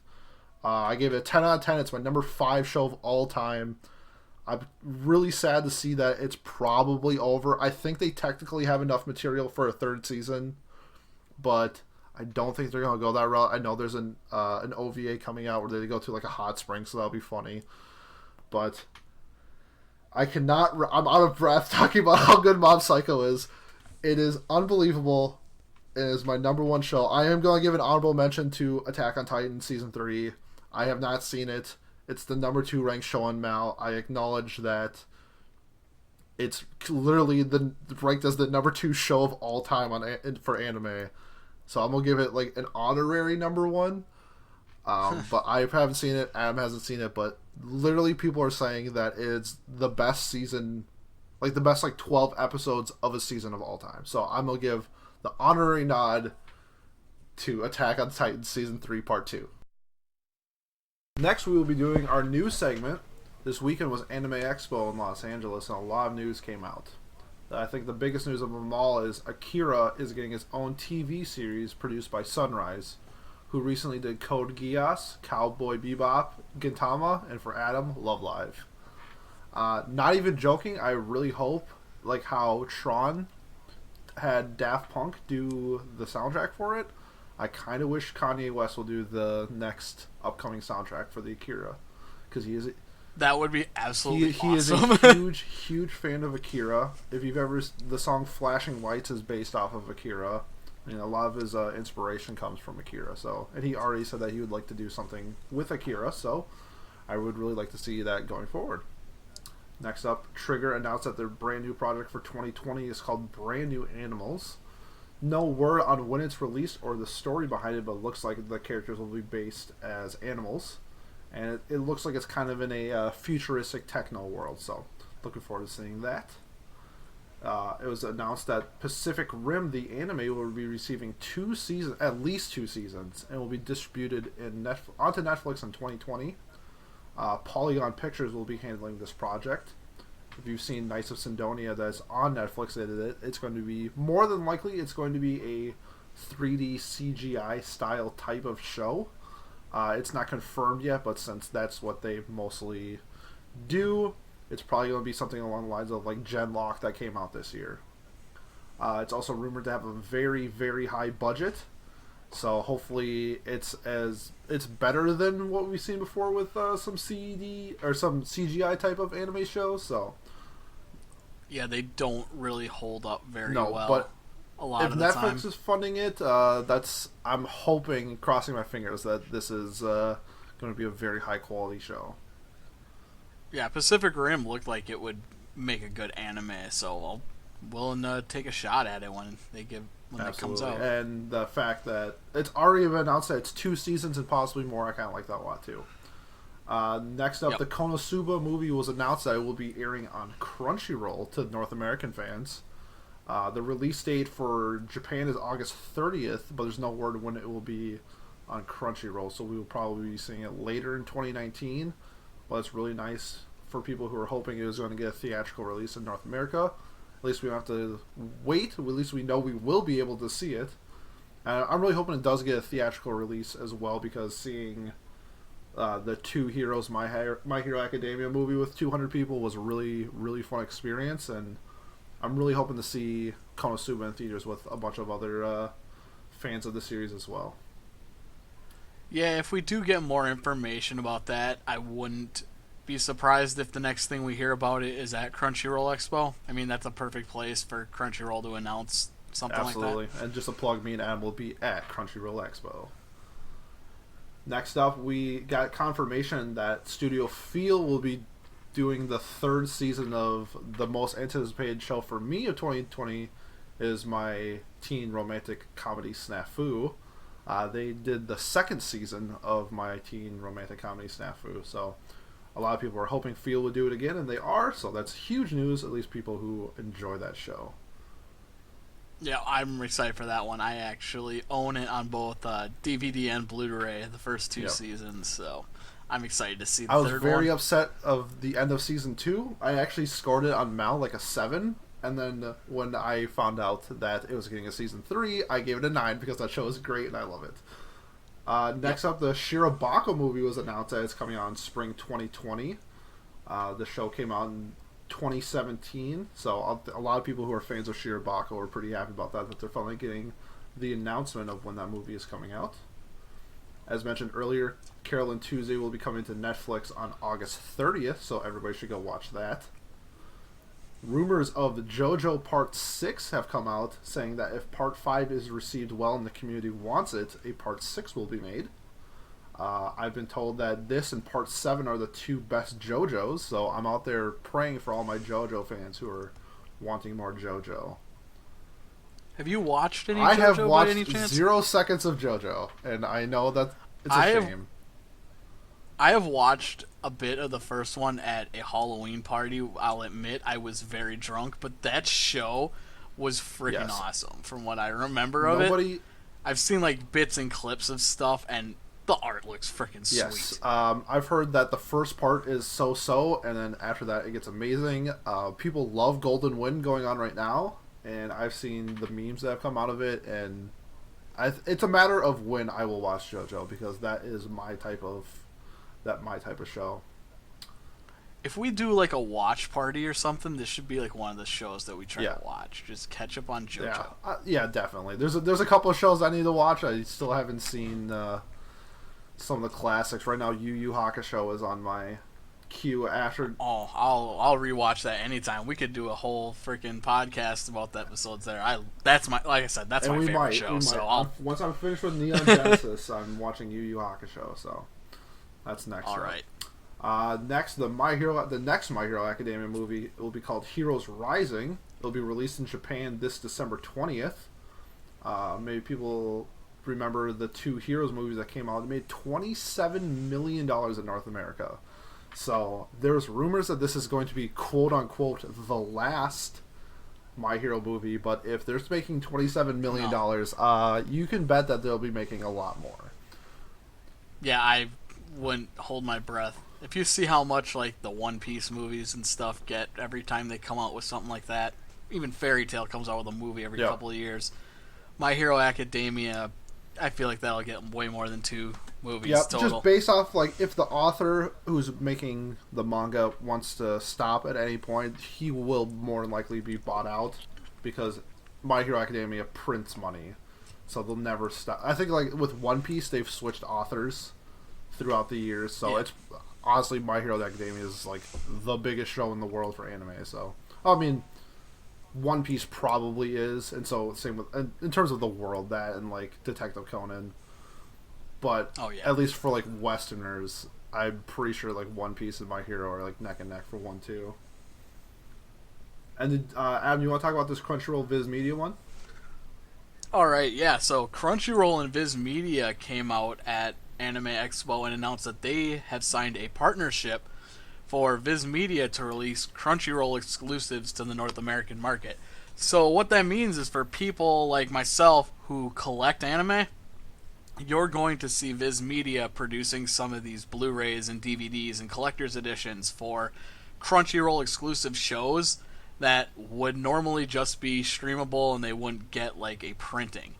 I gave it a 10 out of 10. It's my number 5 show of all time. I'm really sad to see that it's probably over. I think they technically have enough material for a 3rd season, but I don't think they're going to go that route. I know there's an OVA coming out where they go to a hot spring, so that'll be funny. But I'm out of breath talking about how good Mob Psycho is. It is unbelievable. It is my number 1 show. I am going to give an honorable mention to Attack on Titan Season 3. I have not seen it. It's the number 2 ranked show on Mal. I acknowledge that It's literally ranked as the number 2 show of all time for anime. So I'm gonna give it like an honorary number 1. But I haven't seen it. Adam hasn't seen it. But literally, people are saying that it's the best season, like the best like 12 episodes of a season of all time. So I'm gonna give the honorary nod to Attack on Titan season 3 part 2. Next, we will be doing our news segment. This weekend was Anime Expo in Los Angeles, and a lot of news came out. I think the biggest news of them all is Akira is getting its own TV series produced by Sunrise, who recently did Code Geass, Cowboy Bebop, Gintama, and for Adam, Love Live. Not even joking, I really hope, like how Tron had Daft Punk do the soundtrack for it, I kind of wish Kanye West will do the next upcoming soundtrack for the Akira, because that would be absolutely he is awesome. a huge fan of Akira. If you've ever, the song Flashing Lights is based off of Akira. I mean, a lot of his inspiration comes from Akira. So, and he already said that he would like to do something with Akira. So, I would really like to see that going forward. Next up, Trigger announced that their brand new project for 2020 is called Brand New Animals. No word on when it's released or the story behind it, but it looks like the characters will be based as animals. And it looks like it's kind of in a futuristic techno world, so looking forward to seeing that. It was announced that Pacific Rim, the anime, will be receiving at least two seasons, and will be distributed onto Netflix in 2020. Polygon Pictures will be handling this project. If you've seen Knights of Sidonia that's on Netflix, it's going to be, more than likely, it's going to be a 3D CGI style type of show. It's not confirmed yet, but since that's what they mostly do, it's probably going to be something along the lines of like Genlock that came out this year. It's also rumored to have a very, very high budget, so hopefully it's better than what we've seen before with some CD or some CGI type of anime shows. So yeah, they don't really hold up very well. But a lot if of the Netflix time. is funding it, I'm hoping, crossing my fingers, that this is going to be a very high quality show. Yeah, Pacific Rim looked like it would make a good anime, so I'm willing to take a shot at it when it comes out. And the fact that it's already been announced that it's 2 seasons and possibly more, I kind of like that a lot too. Next up, The Konosuba movie was announced that it will be airing on Crunchyroll to North American fans. The release date for Japan is August 30th, but there's no word when it will be on Crunchyroll, so we will probably be seeing it later in 2019. But it's really nice for people who are hoping it was going to get a theatrical release in North America. At least we don't have to wait. At least we know we will be able to see it. And I'm really hoping it does get a theatrical release as well, because seeing the Two Heroes My Hero Academia movie with 200 people was a really, really fun experience, and I'm really hoping to see Konosuba in theaters with a bunch of other fans of the series as well. Yeah, if we do get more information about that, I wouldn't be surprised if the next thing we hear about it is at Crunchyroll Expo. I mean, that's a perfect place for Crunchyroll to announce something like that. Absolutely. And just a plug, me and Adam will be at Crunchyroll Expo. Next up, we got confirmation that Studio Feel will be doing the 3rd season of the most anticipated show for me of 2020 is my teen romantic comedy Snafu. They did the 2nd season of my teen romantic comedy Snafu, so a lot of people are hoping Feel would do it again, and they are, so that's huge news, at least people who enjoy that show. Yeah, I'm excited for that one. I actually own it on both DVD and Blu-ray, the first 2 seasons, so I'm excited to see the third one. I was very upset of the end of season 2. I actually scored it on Mal like a 7, and then when I found out that it was getting a season 3, I gave it a 9 because that show is great and I love it. Next up, the Shirobako movie was announced that it's coming out in spring 2020. The show came out in 2017, so a lot of people who are fans of Shirobako are pretty happy about that they're finally getting the announcement of when that movie is coming out. As mentioned earlier, Carol and Tuesday will be coming to Netflix on August 30th, so everybody should go watch that. Rumors of JoJo Part 6 have come out, saying that if Part 5 is received well and the community wants it, a Part 6 will be made. I've been told that this and Part 7 are the two best JoJo's, so I'm out there praying for all my JoJo fans who are wanting more JoJo. Have you watched any I have JoJo by any watched chance? 0 seconds of JoJo, and I know that it's a I have shame. I have watched a bit of the first one at a Halloween party. I'll admit I was very drunk, but that show was freaking Yes. awesome from what I remember of it. Nobody. I've seen like bits and clips of stuff, and the art looks freaking Yes. sweet. I've heard that the first part is so-so, and then after that it gets amazing. People love Golden Wind going on right now, and I've seen the memes that have come out of it, and it's a matter of when I will watch JoJo, because that is my type of show. If we do like a watch party or something, this should be like one of the shows that we try Yeah. to watch. Just catch up on JoJo. Yeah, definitely. There's a couple of shows I need to watch. I still haven't seen some of the classics. Right now, Yu Yu Hakusho is on my queue after. Oh, I'll rewatch that anytime. We could do a whole freaking podcast about the episodes there. That's my like I said, that's And my we favorite might. show. So Once I'm finished with Neon Genesis, I'm watching Yu Yu Hakusho. So that's next. all right. Next, the next My Hero Academia movie will be called Heroes Rising. It'll be released in Japan this December 20th. Maybe people remember the two Heroes movies that came out. It made $27 million in North America. So there's rumors that this is going to be quote unquote the last My Hero movie. But if they're making $27 million, you can bet that they'll be making a lot more. Yeah, I wouldn't hold my breath. If you see how much like the One Piece movies and stuff get every time they come out with something like that, even Fairy Tail comes out with a movie every couple of years. My Hero Academia, I feel like that'll get way more than 2 movies total. Just based off like if the author who's making the manga wants to stop at any point, he will more than likely be bought out, because My Hero Academia prints money, so they'll never stop. I think like with One Piece, they've switched authors throughout the years, so it's honestly My Hero Academia is like the biggest show in the world for anime. So I mean, One Piece probably is, and so same with in terms of the world, that and like Detective Conan. But at least for like Westerners, I'm pretty sure like One Piece and My Hero are like neck and neck for 1-2. And then, Adam, you want to talk about this Crunchyroll Viz Media one? All right, yeah. So Crunchyroll and Viz Media came out at Anime Expo and announced that they have signed a partnership for Viz Media to release Crunchyroll exclusives to the North American market. So what that means is for people like myself who collect anime, you're going to see Viz Media producing some of these Blu-rays and DVDs and collector's editions for Crunchyroll exclusive shows that would normally just be streamable and they wouldn't get like a printing.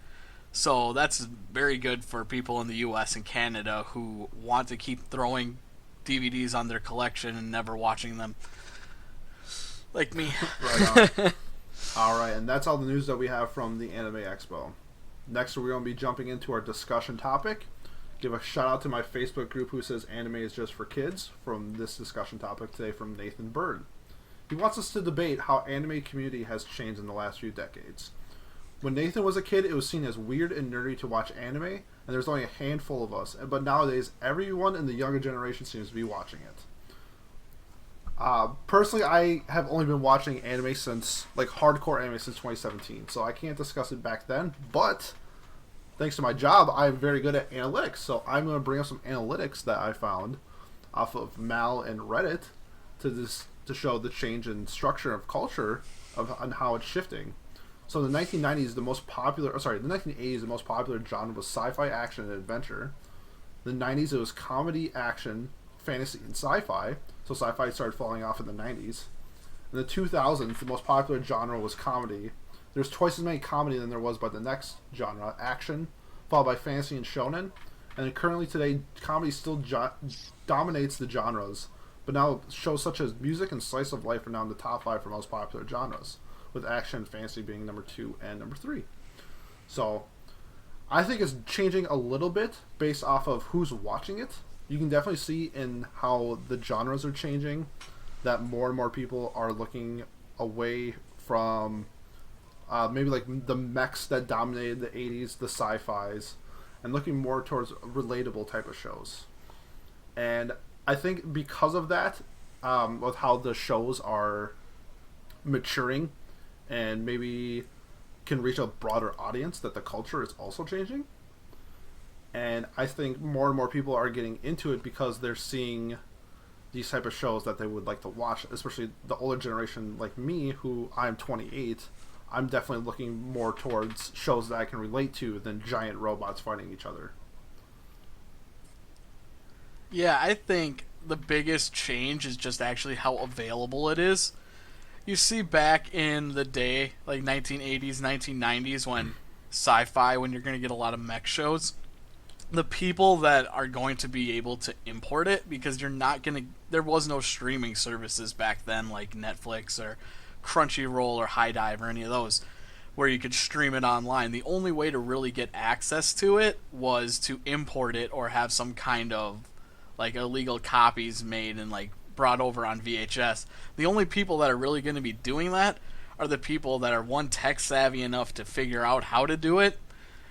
So that's very good for people in the US and Canada who want to keep throwing DVDs on their collection and never watching them. Like me. Right on. All right, and that's all the news that we have from the Anime Expo. Next, we're going to be jumping into our discussion topic. Give a shout out to my Facebook group who says anime is just for kids from this discussion topic today from Nathan Bird. He wants us to debate how anime community has changed in the last few decades. When Nathan was a kid, it was seen as weird and nerdy to watch anime, and there's only a handful of us. But nowadays, everyone in the younger generation seems to be watching it. Personally, I have only been watching anime since, like, hardcore anime since 2017, so I can't discuss it back then, but thanks to my job, I'm very good at analytics, so I'm going to bring up some analytics that I found off of Mal and Reddit to show the change in structure of culture and how it's shifting. So in the 1990s, the 1980s, the most popular genre was sci-fi, action, and adventure. In the 90s, it was comedy, action, fantasy, and sci-fi. So sci-fi started falling off in the 90s. In the 2000s, the most popular genre was comedy. There's twice as many comedy than there was by the next genre, action, followed by fantasy and shonen. And currently today, comedy still dominates the genres. But now shows such as music and slice of life are now in the top 5 for most popular genres, with action and fantasy being number 2 and number 3. So I think it's changing a little bit based off of who's watching it. You can definitely see in how the genres are changing that more and more people are looking away from maybe like the mechs that dominated the 80s, the sci-fis, and looking more towards relatable type of shows. And I think because of that, with how the shows are maturing and maybe can reach a broader audience, that the culture is also changing. And I think more and more people are getting into it because they're seeing these type of shows that they would like to watch, especially the older generation like me, who I'm 28. I'm definitely looking more towards shows that I can relate to than giant robots fighting each other. Yeah, I think the biggest change is just actually how available it is. You see, back in the day, like 1980s, 1990s, when sci-fi, when you're going to get a lot of mech shows, the people that are going to be able to import it, because you're not going to, there was no streaming services back then like Netflix or Crunchyroll or High Dive or any of those where you could stream it online. The only way to really get access to it was to import it or have some kind of like illegal copies made and like brought over on VHS. The only people that are really going to be doing that are the people that are one tech savvy enough to figure out how to do it,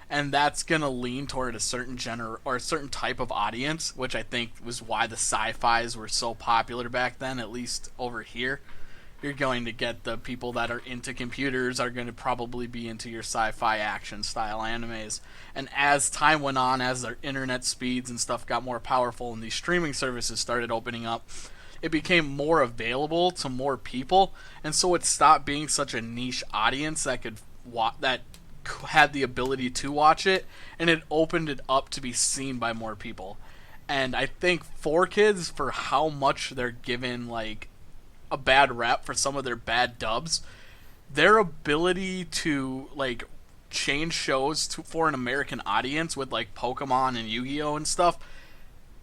and that's going to lean toward a certain or a certain type of audience, which I think was why the sci-fis were so popular back then, at least over here. You're going to get the people that are into computers are going to probably be into your sci-fi action style animes. And as time went on, as their internet speeds and stuff got more powerful and these streaming services started opening up, it became more available to more people, and so it stopped being such a niche audience that could that had the ability to watch it, and it opened it up to be seen by more people. And I think for kids, for how much they're given like a bad rep for some of their bad dubs, their ability to like change shows for an American audience with like Pokemon and Yu-Gi-Oh and stuff,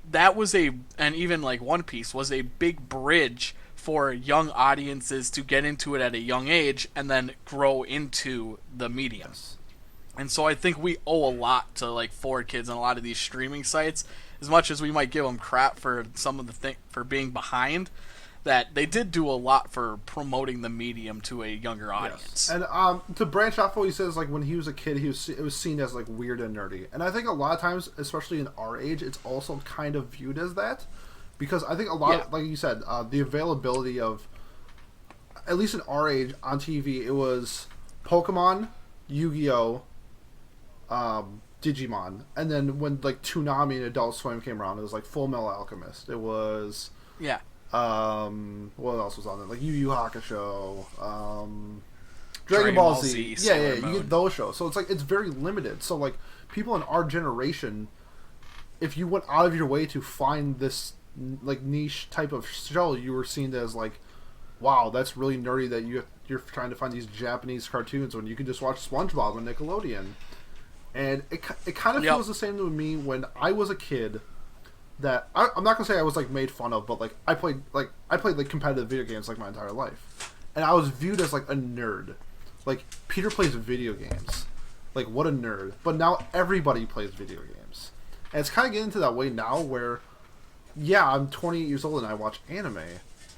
that was and even like One Piece was a big bridge for young audiences to get into it at a young age and then grow into the medium. And so I think we owe a lot to like 4Kids and a lot of these streaming sites, as much as we might give them crap for some of the for being behind, that they did do a lot for promoting the medium to a younger audience. Yes. And to branch off what he says, like when he was a kid, it was seen as like weird and nerdy. And I think a lot of times, especially in our age, it's also kind of viewed as that. Because I think a lot, like you said, the availability of, at least in our age, on TV, it was Pokemon, Yu-Gi-Oh!, Digimon. And then when like Toonami and Adult Swim came around, it was like Full Metal Alchemist. It was... Yeah. What else was on there? Like Yu Yu Hakusho, Dragon Ball Z. Yeah, you get those shows. So it's like, it's very limited. So like, people in our generation, if you went out of your way to find this like niche type of show, you were seen as like, wow, that's really nerdy that you're trying to find these Japanese cartoons when you can just watch SpongeBob on Nickelodeon. And it kind of feels the same to me when I was a kid. That I'm not gonna say I was like made fun of, but like I played competitive video games like my entire life, and I was viewed as like a nerd. Like, Peter plays video games, like what a nerd. But now everybody plays video games, and it's kind of getting to that way now where, yeah, I'm 28 years old and I watch anime,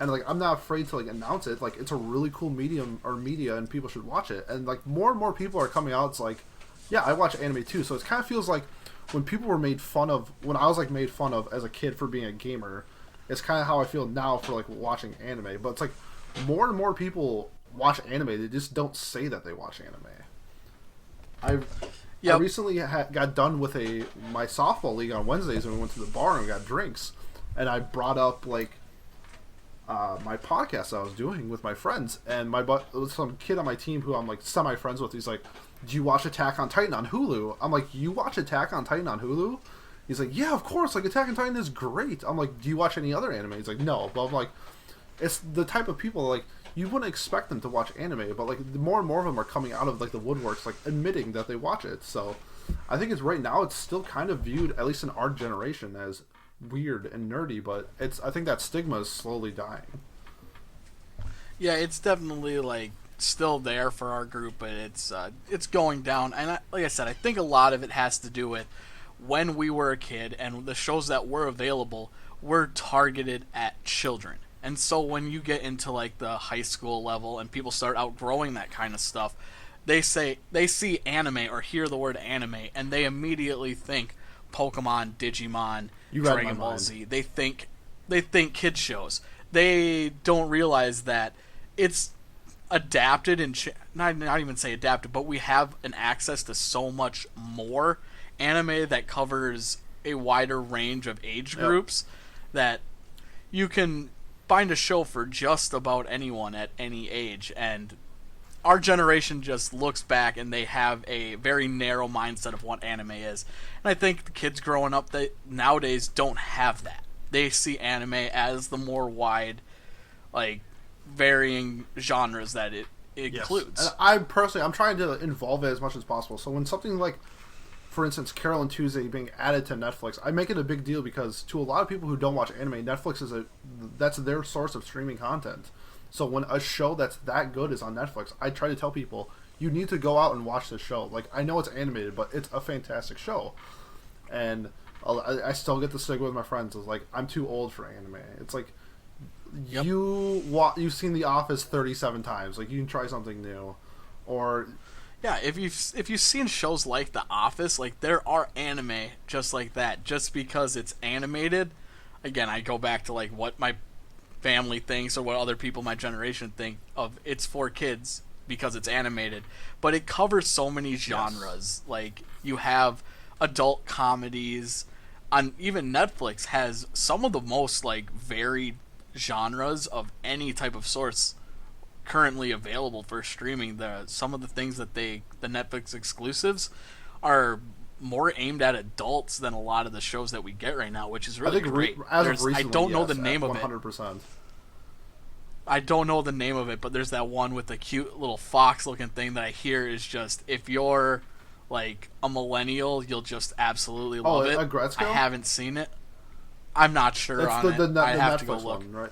and like I'm not afraid to like announce it. Like, it's a really cool medium or media, and people should watch it. And like more and more people are coming out. It's like, yeah, I watch anime too. So it kind of feels like, when people were made fun of, when I was like made fun of as a kid for being a gamer, it's kind of how I feel now for like watching anime. But it's like more and more people watch anime. They just don't say that they watch anime. I recently got done with my softball league on Wednesdays, and we went to the bar and got drinks, and I brought up like my podcast I was doing with my friends, and some kid on my team who I'm like semi friends with. He's like, "Do you watch Attack on Titan on Hulu?" I'm like, "You watch Attack on Titan on Hulu?" He's like, "Yeah, of course. Like, Attack on Titan is great." I'm like, "Do you watch any other anime?" He's like, "No." But I'm like, it's the type of people like you wouldn't expect them to watch anime, but like more and more of them are coming out of like the woodworks, like admitting that they watch it. So I think it's right now it's still kind of viewed, at least in our generation, as weird and nerdy. But I think that stigma is slowly dying. Yeah, it's definitely like still there for our group, but it's going down. And like I said, I think a lot of it has to do with when we were a kid and the shows that were available were targeted at children. And so when you get into like the high school level and people start outgrowing that kind of stuff, they see anime or hear the word anime and they immediately think Pokemon, Digimon, You read my Dragon Ball mind. Z. They think kids shows. They don't realize that it's adapted and not even say adapted, but we have an access to so much more anime that covers a wider range of age Yep. groups that you can find a show for just about anyone at any age. And our generation just looks back and they have a very narrow mindset of what anime is. And I think the kids growing up nowadays don't have that. They see anime as the more wide, like, varying genres that it Yes. And includes. I'm trying to involve it as much as possible. So when something like, for instance, Carol and Tuesday being added to Netflix, I make it a big deal because to a lot of people who don't watch anime, Netflix that's their source of streaming content. So when a show that's that good is on Netflix, I try to tell people you need to go out and watch this show. Like I know it's animated, but it's a fantastic show, and I still get the stigma with my friends. It's like I'm too old for anime. It's like Yep. you've seen The Office 37 times. Like you can try something new, or Yeah, if you've seen shows like The Office, like there are anime just like that. Just because it's animated, again, I go back to like what my family thinks or what other people my generation think of it's for kids because it's animated, but it covers so many genres. Like you have adult comedies on even Netflix has some of the most like varied genres of any type of source currently available for streaming. The some of the things that the Netflix exclusives are more aimed at adults than a lot of the shows that we get right now, which is I really think great. as of recently, I don't know the yes, name of it. 100%. I don't know the name of it, but there's that one with the cute little fox looking thing that I hear is just if you're like a millennial, you'll just absolutely love it. Gretzko? I haven't seen it. I'm not sure It's on the it. I have Netflix to go look. one, right?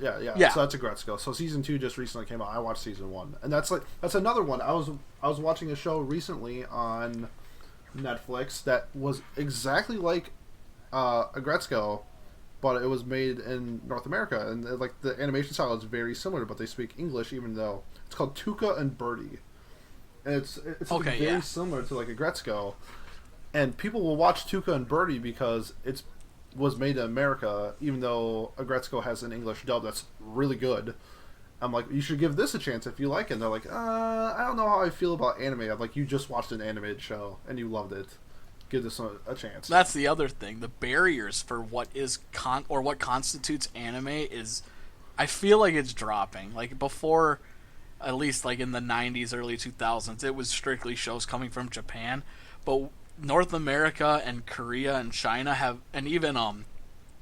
Yeah. Yeah. So that's a Gretzko. So season 2 just recently came out. I watched season 1, and that's another one. I was watching a show recently on Netflix that was exactly like a Gretzko, but it was made in North America, and like the animation style is very similar, but they speak English, even though it's called Tuca and Birdie, and it's Okay, very yeah. similar to like a Gretzko, and people will watch Tuca and Birdie because it's was made in America, even though a Gretzko has an English dub that's really good. I'm like, you should give this a chance if you like it. And they're like, I don't know how I feel about anime. I'm like, you just watched an animated show and you loved it. Give this a chance. That's the other thing. The barriers for what is what constitutes anime is, I feel like it's dropping. Like before, at least like in the '90s, early 2000s, it was strictly shows coming from Japan, but North America and Korea and China have, and even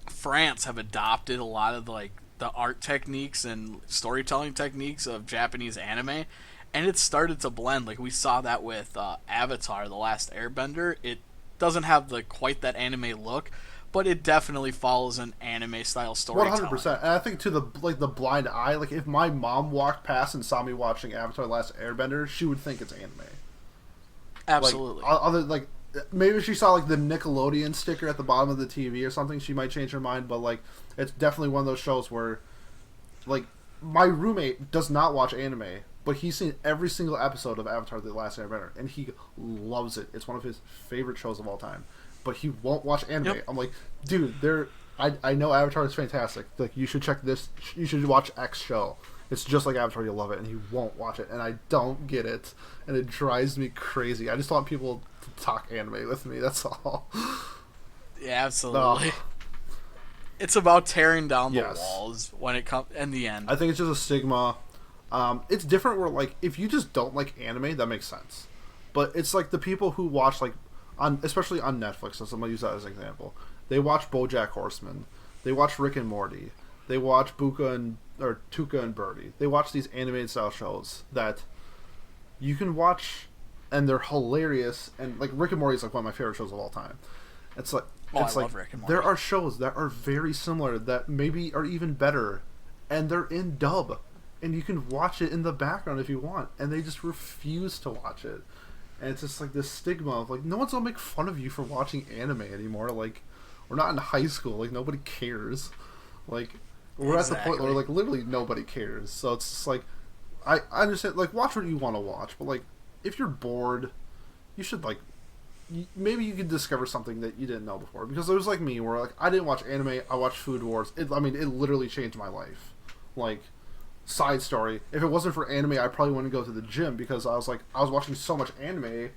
France have adopted a lot of like the art techniques and storytelling techniques of Japanese anime, and it started to blend. Like we saw that with Avatar: The Last Airbender. It doesn't have the quite that anime look, but it definitely follows an anime style storytelling. 100%. And I think to the blind eye, like if my mom walked past and saw me watching Avatar: The Last Airbender, she would think it's anime. Absolutely. Like maybe if she saw like the Nickelodeon sticker at the bottom of the TV or something, she might change her mind. But like, it's definitely one of those shows where, like, my roommate does not watch anime, but he's seen every single episode of Avatar: The Last Airbender, and he loves it. It's one of his favorite shows of all time. But he won't watch anime. Yep. I'm like, dude, I know Avatar is fantastic. Like, you should check this. You should watch X show. It's just like Avatar. You'll love it, and he won't watch it, and I don't get it, and it drives me crazy. I just want people to talk anime with me. That's all. Yeah, absolutely. It's about tearing down the Yes. walls when it comes in the end. I think it's just a stigma. It's different where, like, if you just don't like anime, that makes sense. But it's like the people who watch, like, especially on Netflix, so I'm going to use that as an example. They watch BoJack Horseman. They watch Rick and Morty. They watch Tuca and Birdie. They watch these animated style shows that you can watch, and they're hilarious. And, like, Rick and Morty is, like, one of my favorite shows of all time. It's like, I love Rick and Morty. there are shows that are very similar that maybe are even better, and they're in dub, and you can watch it in the background if you want, and they just refuse to watch it, and it's just like this stigma of like no one's gonna make fun of you for watching anime anymore. Like we're not in high school, like nobody cares. Like we're at the point where like literally nobody cares. So it's just like I understand, like watch what you want to watch, but like if you're bored, you should like maybe you could discover something that you didn't know before. Because it was like me, where like I didn't watch anime, I watched Food Wars. I mean, it literally changed my life. Like, side story, if it wasn't for anime, I probably wouldn't go to the gym because I was watching so much anime.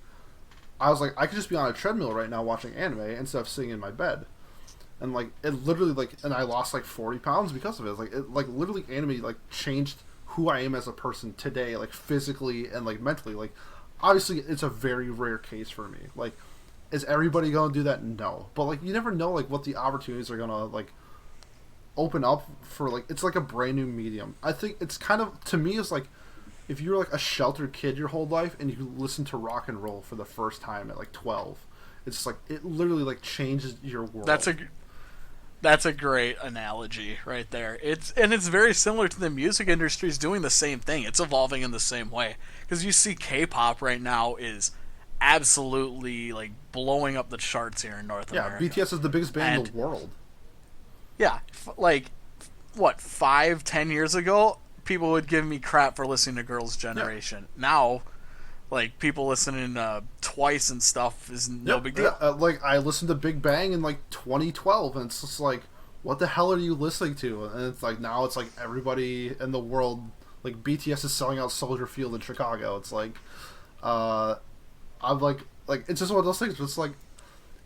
I was like, I could just be on a treadmill right now watching anime instead of sitting in my bed. And like it literally like, and I lost like 40 pounds because of it. Like it like literally anime like changed who I am as a person today, like physically and like mentally. Like obviously it's a very rare case for me. Like is everybody gonna do that? No, but like you never know like what the opportunities are gonna like open up for. Like it's like a brand new medium. I think it's kind of, to me, it's like if you're like a sheltered kid your whole life and you listen to rock and roll for the first time at like 12, it's like it literally like changes your world. That's a great analogy right there. It's very similar to the music industry's doing the same thing. It's evolving in the same way because you see K-pop right now is absolutely like blowing up the charts here in North America. Yeah, BTS is the biggest band in the world. Yeah, like what 5-10 years ago, people would give me crap for listening to Girls' Generation. Yeah. Now, like people listening Twice and stuff is no big deal. Like I listened to Big Bang in like 2012, and it's just like, what the hell are you listening to? And it's like now it's like everybody in the world, like BTS is selling out Soldier Field in Chicago. It's like, I'm like it's just one of those things. It's like,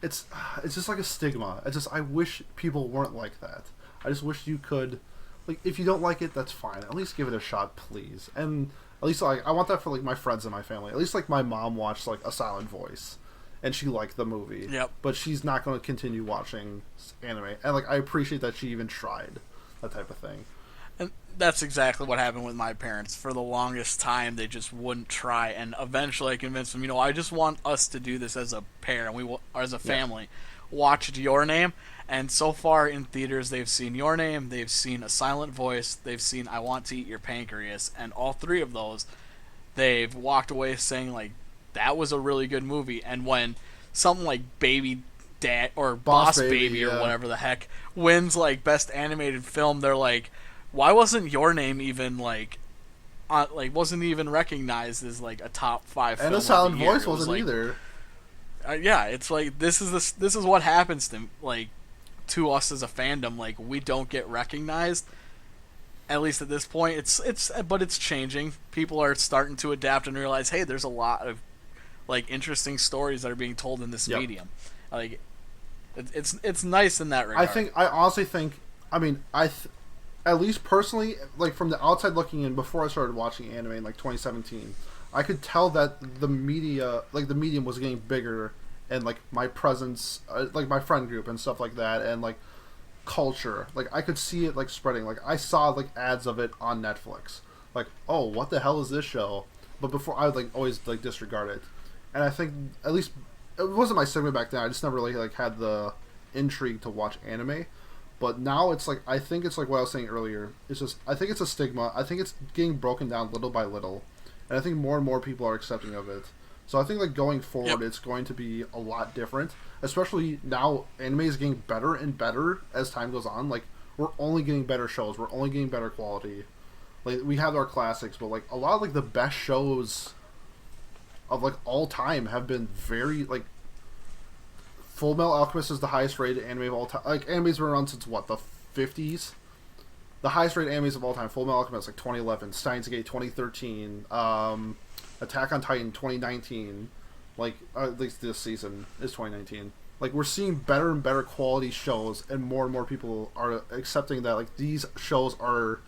it's just like a stigma. I wish people weren't like that. I just wish you could, like, if you don't like it, that's fine. At least give it a shot, please. And at least like I want that for like my friends and my family. At least like my mom watched like A Silent Voice, and she liked the movie. Yep. But she's not going to continue watching anime, and like I appreciate that she even tried that type of thing. And that's exactly what happened with my parents. For the longest time, they just wouldn't try, and eventually I convinced them. I just want us to do this as a pair, or as a family. Yeah. Watch Your Name, and so far in theaters, they've seen Your Name, they've seen A Silent Voice, they've seen I Want to Eat Your Pancreas, and all three of those, they've walked away saying like that was a really good movie. And when something like Baby Dad or Boss Baby or whatever the heck wins like Best Animated Film, they're like, why wasn't Your Name even wasn't even recognized as like a top 5 film? And A Silent Voice wasn't either. Yeah, it's like this is what happens to us as a fandom. Like we don't get recognized. At least at this point, but it's changing. People are starting to adapt and realize, hey, there's a lot of like interesting stories that are being told in this medium. Like it's nice in that regard. I honestly think. I mean, at least personally, like from the outside looking in, before I started watching anime in like 2017, I could tell that the medium was getting bigger, and like my presence, like my friend group and stuff like that, and like culture, like I could see it like spreading. Like I saw like ads of it on Netflix. Like, oh, what the hell is this show? But before I would like always like disregard it, and I think at least it wasn't my segment back then. I just never really like had the intrigue to watch anime. But now it's like, I think it's like what I was saying earlier. It's just, I think it's a stigma. I think it's getting broken down little by little. And I think more and more people are accepting of it. So I think like going forward, it's going to be a lot different. Especially now, anime is getting better and better as time goes on. Like, we're only getting better shows. We're only getting better quality. Like, we have our classics, but like, a lot of like the best shows of like all time have been very, like, Full Metal Alchemist is the highest rated anime of all time. Like, anime's been around since, what, the 50s? The highest rated animes of all time. Full Metal Alchemist, like, 2011. Steins Gate, 2013. Attack on Titan, 2019. Like, at least this season is 2019. Like, we're seeing better and better quality shows, and more people are accepting that, like, these shows are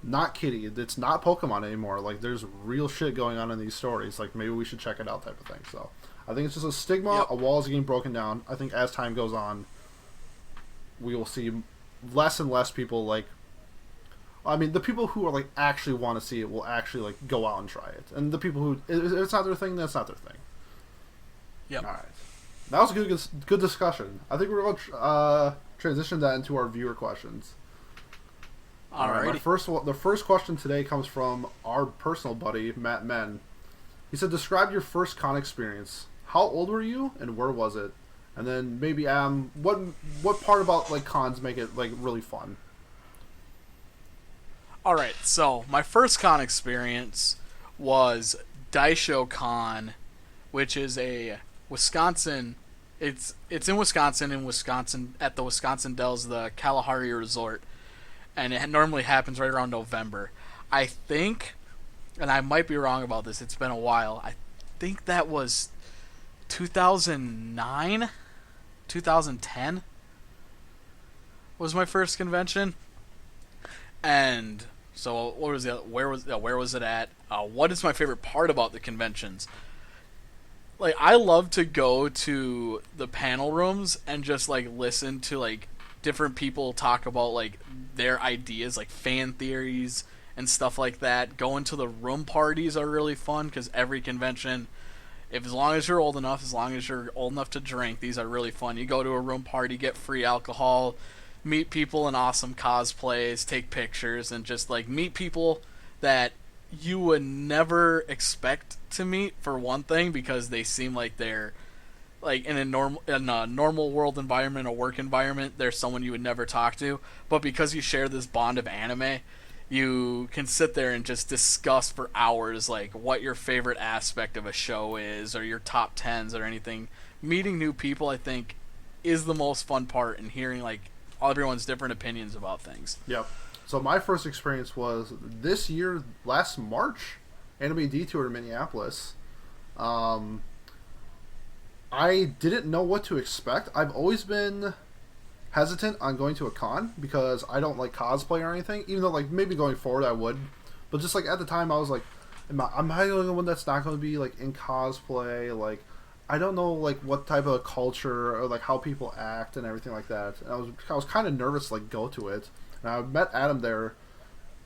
not kiddie. It's not Pokemon anymore. Like, there's real shit going on in these stories. Like, maybe we should check it out type of thing, so... I think it's just a stigma. A wall is getting broken down. I think as time goes on, we will see less and less people like. I mean, the people who are like actually want to see it will actually like go out and try it, and the people who if it's not their thing, that's not their thing. Yep. All right, that was a good discussion. I think we're going to transition that into our viewer questions. All right. The first question today comes from our personal buddy Matt Men. He said, "Describe your first con experience. How old were you, and where was it? And then maybe what part about like cons make it like really fun?" All right, so my first con experience was Daisho Con, which is a Wisconsin. It's in Wisconsin, at the Wisconsin Dells, the Kalahari Resort, and it normally happens right around November. I think, and I might be wrong about this. It's been a while. I think that was 2009, 2010 was my first convention. And so, what was the where was it at? What is my favorite part about the conventions? Like, I love to go to the panel rooms and just like listen to like different people talk about like their ideas, like fan theories and stuff like that. Going to the room parties are really fun because every convention, if as long as you're old enough, as long as you're old enough to drink, these are really fun. You go to a room party, get free alcohol, meet people in awesome cosplays, take pictures, and just like meet people that you would never expect to meet, for one thing, because they seem like they're like in a normal world environment, a work environment, they're someone you would never talk to. But because you share this bond of anime, you can sit there and just discuss for hours like what your favorite aspect of a show is, or your top tens, or anything. Meeting new people, I think, is the most fun part, and hearing like everyone's different opinions about things. Yep. So my first experience was this year, last March, Anime Detour in Minneapolis. I didn't know what to expect. I've always been hesitant on going to a con because I don't like cosplay or anything, even though like maybe going forward I would. But just like at the time I was like, am I the only one that's not going to be like in cosplay? Like, I don't know like what type of culture or like how people act and everything like that. And I was kind of nervous to like go to it. And I met Adam there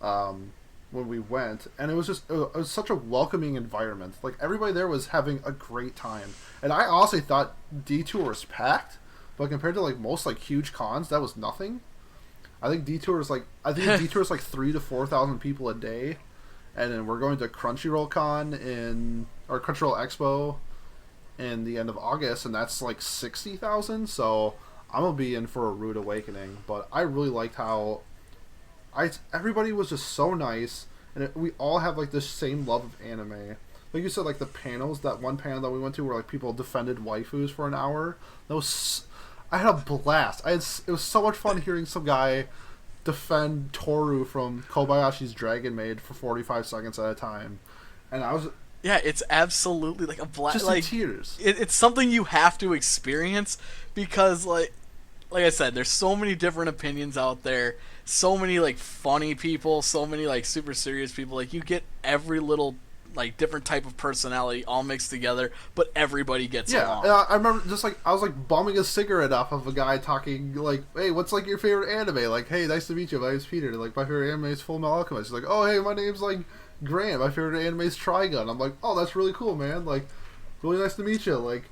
when we went, and it was such a welcoming environment. Like, everybody there was having a great time, and I honestly thought Detour was packed, but compared to like most like huge cons, that was nothing. I think Detour is like 3,000 to 4,000 people a day, and then we're going to Crunchyroll Crunchyroll Expo in the end of August, and that's like 60,000. So I'm gonna be in for a rude awakening. But I really liked how everybody was just so nice, and we all have like this same love of anime. Like you said, like the panels. That one panel that we went to where like people defended waifus for an hour. I had a blast. It was so much fun hearing some guy defend Toru from Kobayashi's Dragon Maid for 45 seconds at a time, and I was. Yeah, it's absolutely like a blast. Just like, in tears. It's something you have to experience because, like I said, there's so many different opinions out there. So many like funny people, so many like super serious people. Like, you get every little like different type of personality all mixed together, but everybody gets along. Yeah, I remember just like I was like bumming a cigarette off of a guy talking like, "Hey, what's like your favorite anime?" Like, "Hey, nice to meet you. My name's Peter." Like, "My favorite anime is Full Metal Alchemist." He's like, "Oh, hey, my name's like Grant. My favorite anime is Trigun." I'm like, "Oh, that's really cool, man. Like, really nice to meet you." Like,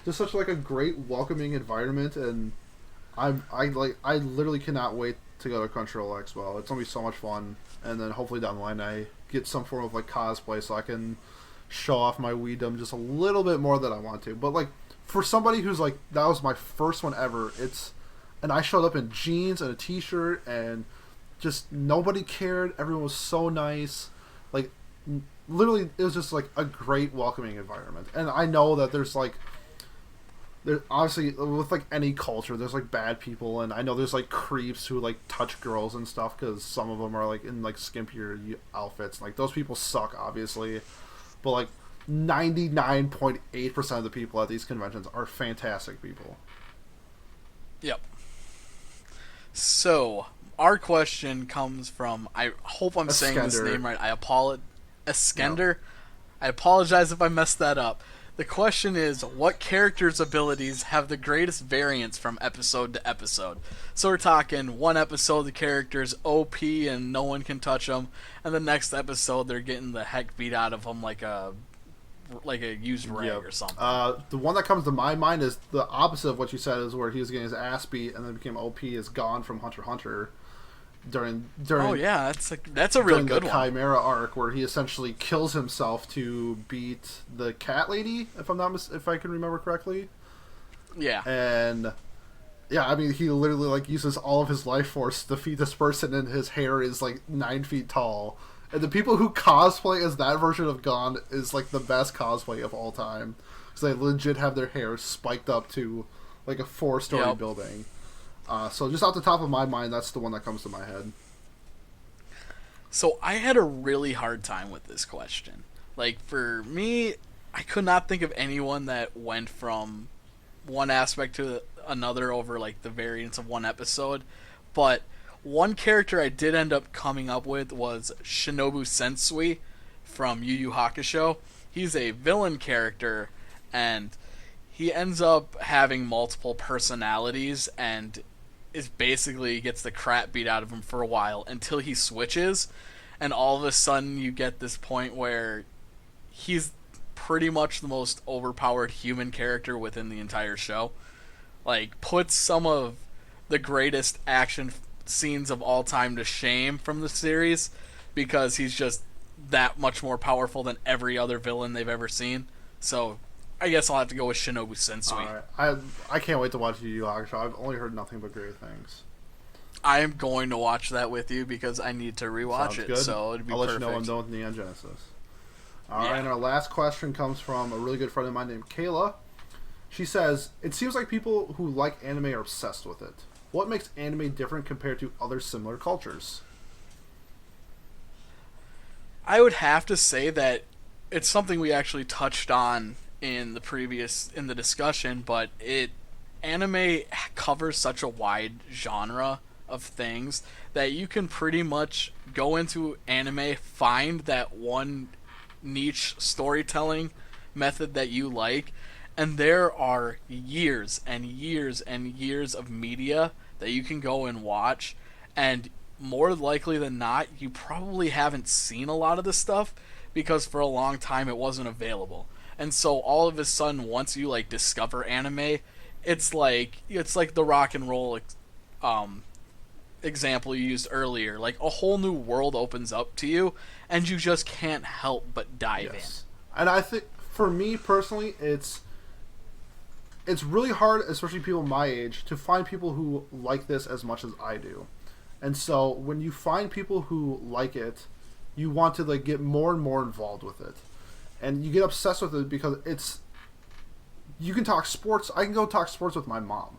just such like a great welcoming environment, and I literally cannot wait to go to Crunchyroll Expo. It's gonna be so much fun, and then hopefully down the line I get some form of like cosplay so I can show off my weedom just a little bit more than I want to. But like for somebody who's like, that was my first one ever, and I showed up in jeans and a t-shirt, and just nobody cared. Everyone was so nice. Like, literally, it was just like a great welcoming environment. And I know that there's obviously with like any culture there's like bad people, and I know there's like creeps who like touch girls and stuff because some of them are like in like skimpier outfits. Like, those people suck, obviously, but like 99.8% of the people at these conventions are fantastic people. Yep. So our question comes from, I hope I'm saying this name right. Eskender. No. I apologize if I messed that up. The question is, what characters' abilities have the greatest variance from episode to episode? So we're talking one episode the character's OP and no one can touch them, and the next episode they're getting the heck beat out of them like a used rag or something. The one that comes to my mind is the opposite of what you said, is where he was getting his ass beat and then became OP, is Gon from Hunter x Hunter. During oh yeah, that's a real good one. The Chimera arc, where he essentially kills himself to beat the cat lady, if I can remember correctly. Yeah. And yeah, I mean, he literally like uses all of his life force to defeat this person, and his hair is like 9 feet tall, And the people who cosplay as that version of Gon is like the best cosplay of all time. Because they legit have their hair spiked up to like a 4-story building. So just off the top of my mind, that's the one that comes to my head. So I had a really hard time with this question. Like, for me, I could not think of anyone that went from one aspect to another over, like, the variance of one episode. But one character I did end up coming up with was Shinobu Sensui from Yu Yu Hakusho. He's a villain character, and he ends up having multiple personalities, and is basically gets the crap beat out of him for a while until he switches, and all of a sudden you get this point where he's pretty much the most overpowered human character within the entire show. Like, puts some of the greatest action scenes of all time to shame from the series because he's just that much more powerful than every other villain they've ever seen. So I guess I'll have to go with Shinobu Sensui. Alright. I can't wait to watch Yu Yu Hakusho. I've only heard nothing but great things. I am going to watch that with you because I need to rewatch it. Good. So it'd be I'll perfect. let you know I'm done with Neon Genesis. Alright, and our last question comes from a really good friend of mine named Kayla. She says, it seems like people who like anime are obsessed with it. What makes anime different compared to other similar cultures? I would have to say that it's something we actually touched on in the discussion, but anime covers such a wide genre of things that you can pretty much go into anime, find that one niche storytelling method that you like, and there are years and years and years of media that you can go and watch, and more likely than not, you probably haven't seen a lot of this stuff because for a long time it wasn't available. And so all of a sudden, once you like discover anime, it's like the rock and roll example you used earlier. Like, a whole new world opens up to you, and you just can't help but dive in. And I think for me personally, it's really hard, especially people my age, to find people who like this as much as I do. And so when you find people who like it, you want to like get more and more involved with it. And you get obsessed with it because you can talk sports. I can go talk sports with my mom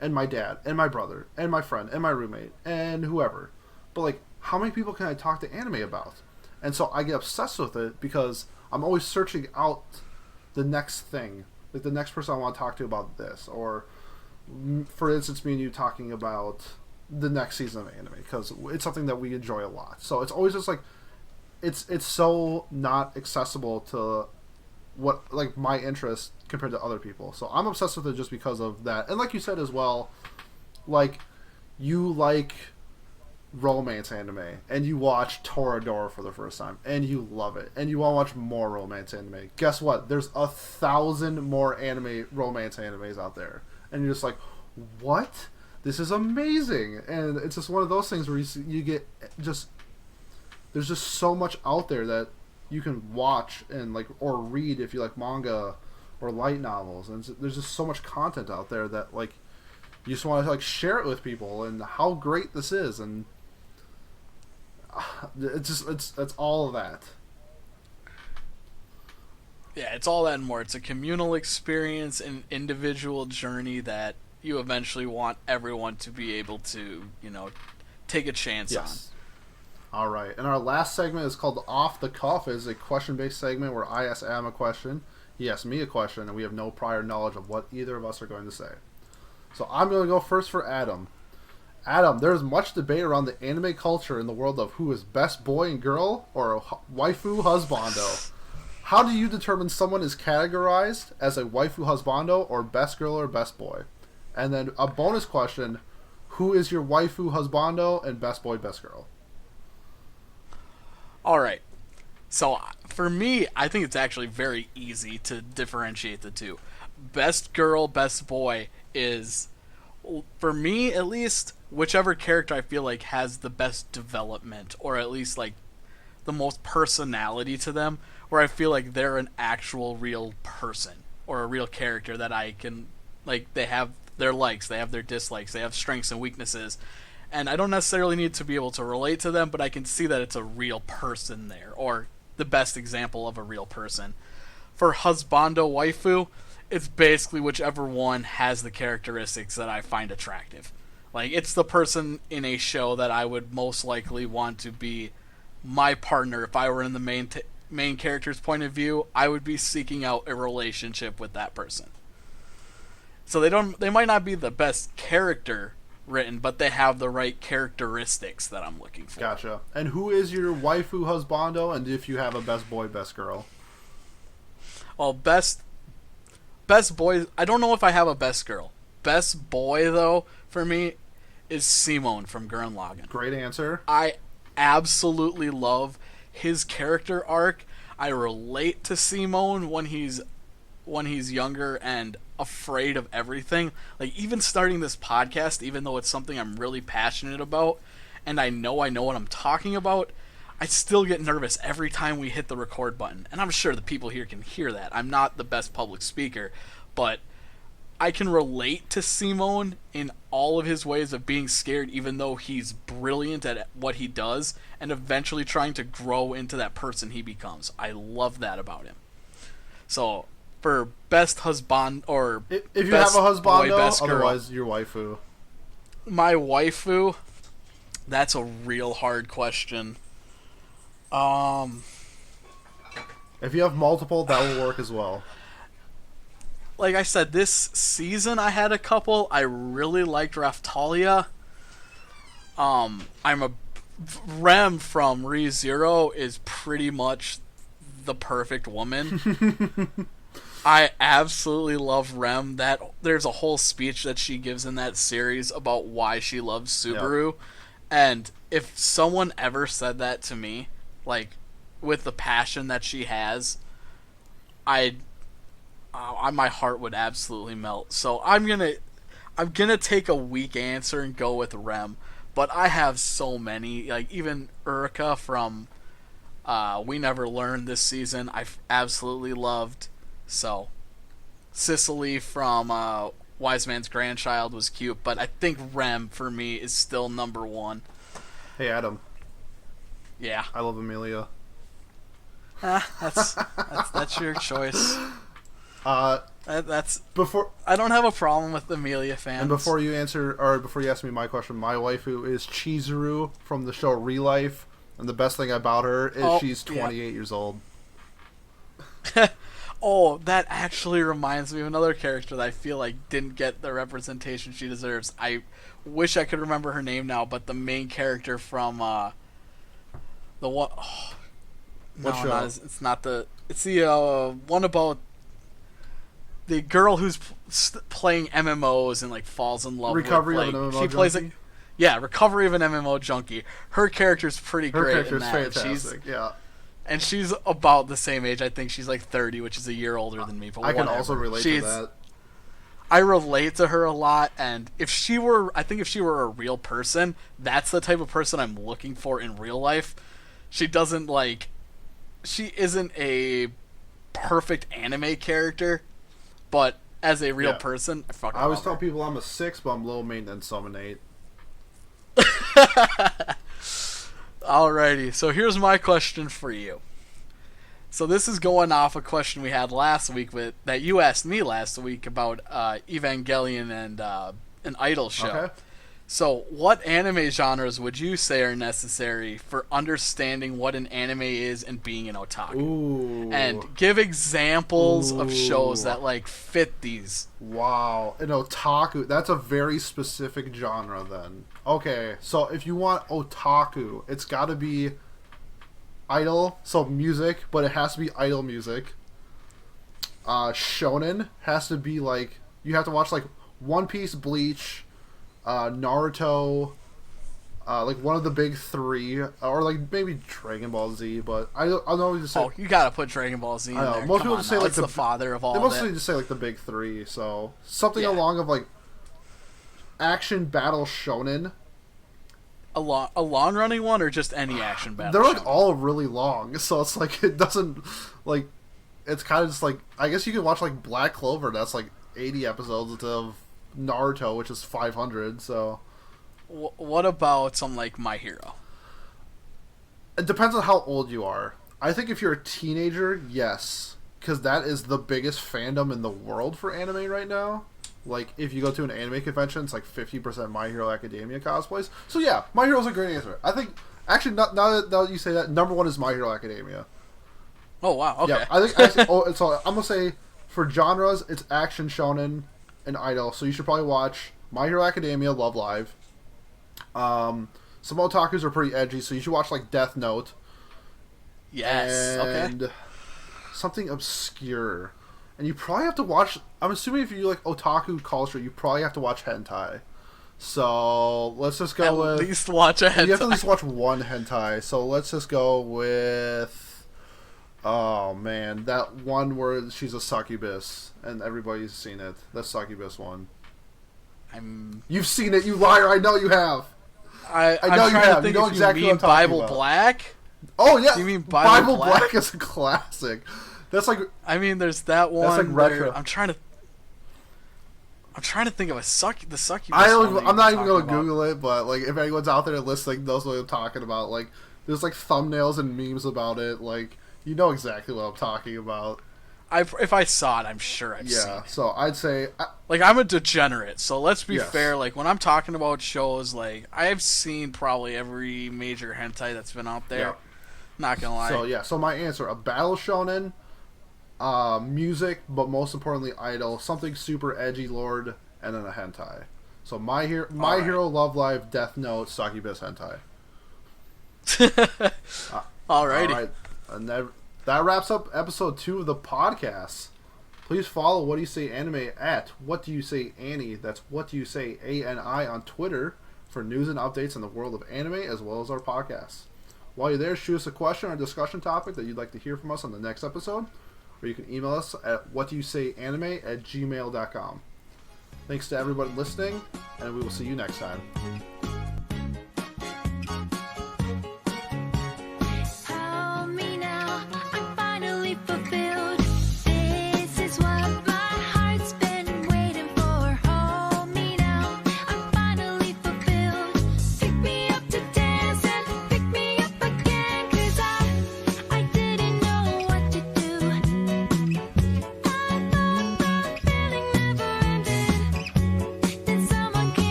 and my dad and my brother and my friend and my roommate and whoever. But like, how many people can I talk to anime about? And so I get obsessed with it because I'm always searching out the next thing. Like the next person I want to talk to about this. Or, for instance, me and you talking about the next season of anime because it's something that we enjoy a lot. So it's always just like, it's so not accessible to what like my interest compared to other people. So I'm obsessed with it just because of that. And like you said as well, like you like romance anime and you watch Toradora for the first time and you love it and you want to watch more romance anime. Guess what? There's 1,000 more romance animes out there, and you're just like, what? This is amazing. And it's just one of those things where you get just, there's just so much out there that you can watch and like, or read if you like manga or light novels, and there's just so much content out there that like you just want to like share it with people and how great this is. And it's all of that. Yeah, it's all that and more. It's a communal experience, an individual journey that you eventually want everyone to be able to, take a chance on. All right, and our last segment is called Off the Cuff. It's a question-based segment where I ask Adam a question, he asks me a question, and we have no prior knowledge of what either of us are going to say. So I'm going to go first for Adam. Adam, there's much debate around the anime culture in the world of who is best boy and girl or a waifu husbando. How do you determine someone is categorized as a waifu husbando or best girl or best boy? And then a bonus question, who is your waifu husbando and best boy, best girl? Alright, so for me, I think it's actually very easy to differentiate the two. Best girl, best boy is, for me at least, whichever character I feel like has the best development, or at least like the most personality to them, where I feel like they're an actual real person, or a real character that I can, like, they have their likes, they have their dislikes, they have strengths and weaknesses, And I don't necessarily need to be able to relate to them, but I can see that it's a real person there, or the best example of a real person. For husbando waifu, it's basically whichever one has the characteristics that I find attractive. Like, it's the person in a show that I would most likely want to be my partner. If I were in the main character's point of view, I would be seeking out a relationship with that person. So they might not be the best character written, but they have the right characteristics that I'm looking for. Gotcha. And who is your waifu husbando, and if you have a best boy, best girl? Well, best boy, I don't know if I have a best girl. Best boy, though, for me, is Simone from Gurren Lagann. Great answer. I absolutely love his character arc. I relate to Simone when he's younger and afraid of everything. Like, even starting this podcast, even though it's something I'm really passionate about, and I know what I'm talking about, I still get nervous every time we hit the record button. And I'm sure the people here can hear that. I'm not the best public speaker, but I can relate to Simone in all of his ways of being scared, even though he's brilliant at what he does, and eventually trying to grow into that person he becomes. I love that about him. So, for best husband, or if you best have a husbando, boy, best girl, otherwise your waifu. My waifu, that's a real hard question. If you have multiple, that will work as well. Like I said, this season I had a couple. I really liked Raftalia. I'm a Rem from ReZero is pretty much the perfect woman. I absolutely love Rem. That there's a whole speech that she gives in that series about why she loves Subaru. Yep. And if someone ever said that to me, like, with the passion that she has, my heart would absolutely melt. So I'm gonna take a weak answer and go with Rem. But I have so many, like even Urika from We Never Learned this season, I've absolutely loved. So Cicely from Wise Man's Grandchild was cute, but I think Rem for me is still number one. Hey Adam. Yeah. I love Amelia. That's your choice. That's before. I don't have a problem with Amelia fans. And before you ask me my question, my waifu is Chizuru from the show Real Life, and the best thing about her is she's 28 years old. Oh, that actually reminds me of another character that I feel like didn't get the representation she deserves. I wish I could remember her name now, but the main character from the one. Oh, what show? It's not the. It's the one about the girl who's playing MMOs and like falls in love Recovery with, of an MMO she junkie? plays like, yeah, Recovery of an MMO junkie. Her character's pretty great. Her character's in that. fantastic. Yeah. And she's about the same age. I think she's like 30, which is a year older than me. But I can also relate to that. I relate to her a lot, and if she were a real person, that's the type of person I'm looking for in real life. She isn't a perfect anime character, but as a real person, I always tell people I'm a 6, but I'm low maintenance, so I'm an 8. Alrighty, so here's my question for you. So this is going off a question we had last week that you asked me last week about Evangelion and an Idol show. Okay. So what anime genres would you say are necessary for understanding what an anime is and being an otaku? Ooh. And give examples of shows that like fit these. Wow. An otaku, that's a very specific genre then. Okay, so if you want otaku, it's got to be idol, so music, but it has to be idol music. Shonen has to be like, you have to watch like One Piece, Bleach, Naruto, like one of the big three, or like maybe Dragon Ball Z, but I don't know. Just say, you gotta put Dragon Ball Z in there. Most people just say like the father of all. They mostly just say like the big three, so something along of like action battle shonen. A long running one, or just any action battle? They're like all really long, so it's like it doesn't like. It's kind of just like, I guess you could watch like Black Clover. That's like 80 episodes of Naruto, which is 500. So What about something like My Hero? It depends on how old you are. I think if you're a teenager, yes, because that is the biggest fandom in the world for anime right now. Like, if you go to an anime convention, it's like 50% My Hero Academia cosplays. So yeah, My Hero's a great answer. I think, actually, now that you say that, number one is My Hero Academia. Oh wow, okay. Yeah, I think actually, so I'm gonna say for genres, it's action, shonen, and idol. So you should probably watch My Hero Academia, Love Live. Some otakus are pretty edgy, so you should watch like Death Note. Yes. And Okay. something obscure. And you probably have to watch. I'm assuming if you like otaku culture, you probably have to watch hentai. So let's just go with. At least watch a hentai. You have to at least watch one hentai. So let's just go with. Oh man, that one where she's a succubus and everybody's seen it. That succubus one. You've seen it, you liar! I know you have. I know I'm you trying have. to think you know exactly you what mean I'm talking Bible about. Black? Oh yeah, You mean Bible Black? is a classic. That's like. I mean, there's that one. That's like retro. I'm trying to think of the succubus. I'm not even gonna Google it, but like if anyone's out there listening knows what I'm talking about, like there's like thumbnails and memes about it. Like you know exactly what I'm talking about. If I saw it, I'm sure I've seen Yeah, it. so I'd say Like, I'm a degenerate, so let's be Yes. fair. Like, when I'm talking about shows, like, I've seen probably every major hentai that's been out there. Yeah. Not gonna lie. So my answer: a battle shonen, music, but most importantly, idol, something super edgy, lord, and then a hentai. So my Alright. hero, Love Live, Death Note, succubus, hentai. Alrighty. All right, and that wraps up episode 2 of the podcast. Please follow What Do You Say Anime at What Do You Say Annie. That's What Do You Say ANI on Twitter for news and updates in the world of anime as well as our podcasts. While you're there, shoot us a question or discussion topic that you'd like to hear from us on the next episode, or you can email us at whatdoyousayanime@gmail.com. Thanks to everybody listening, and we will see you next time.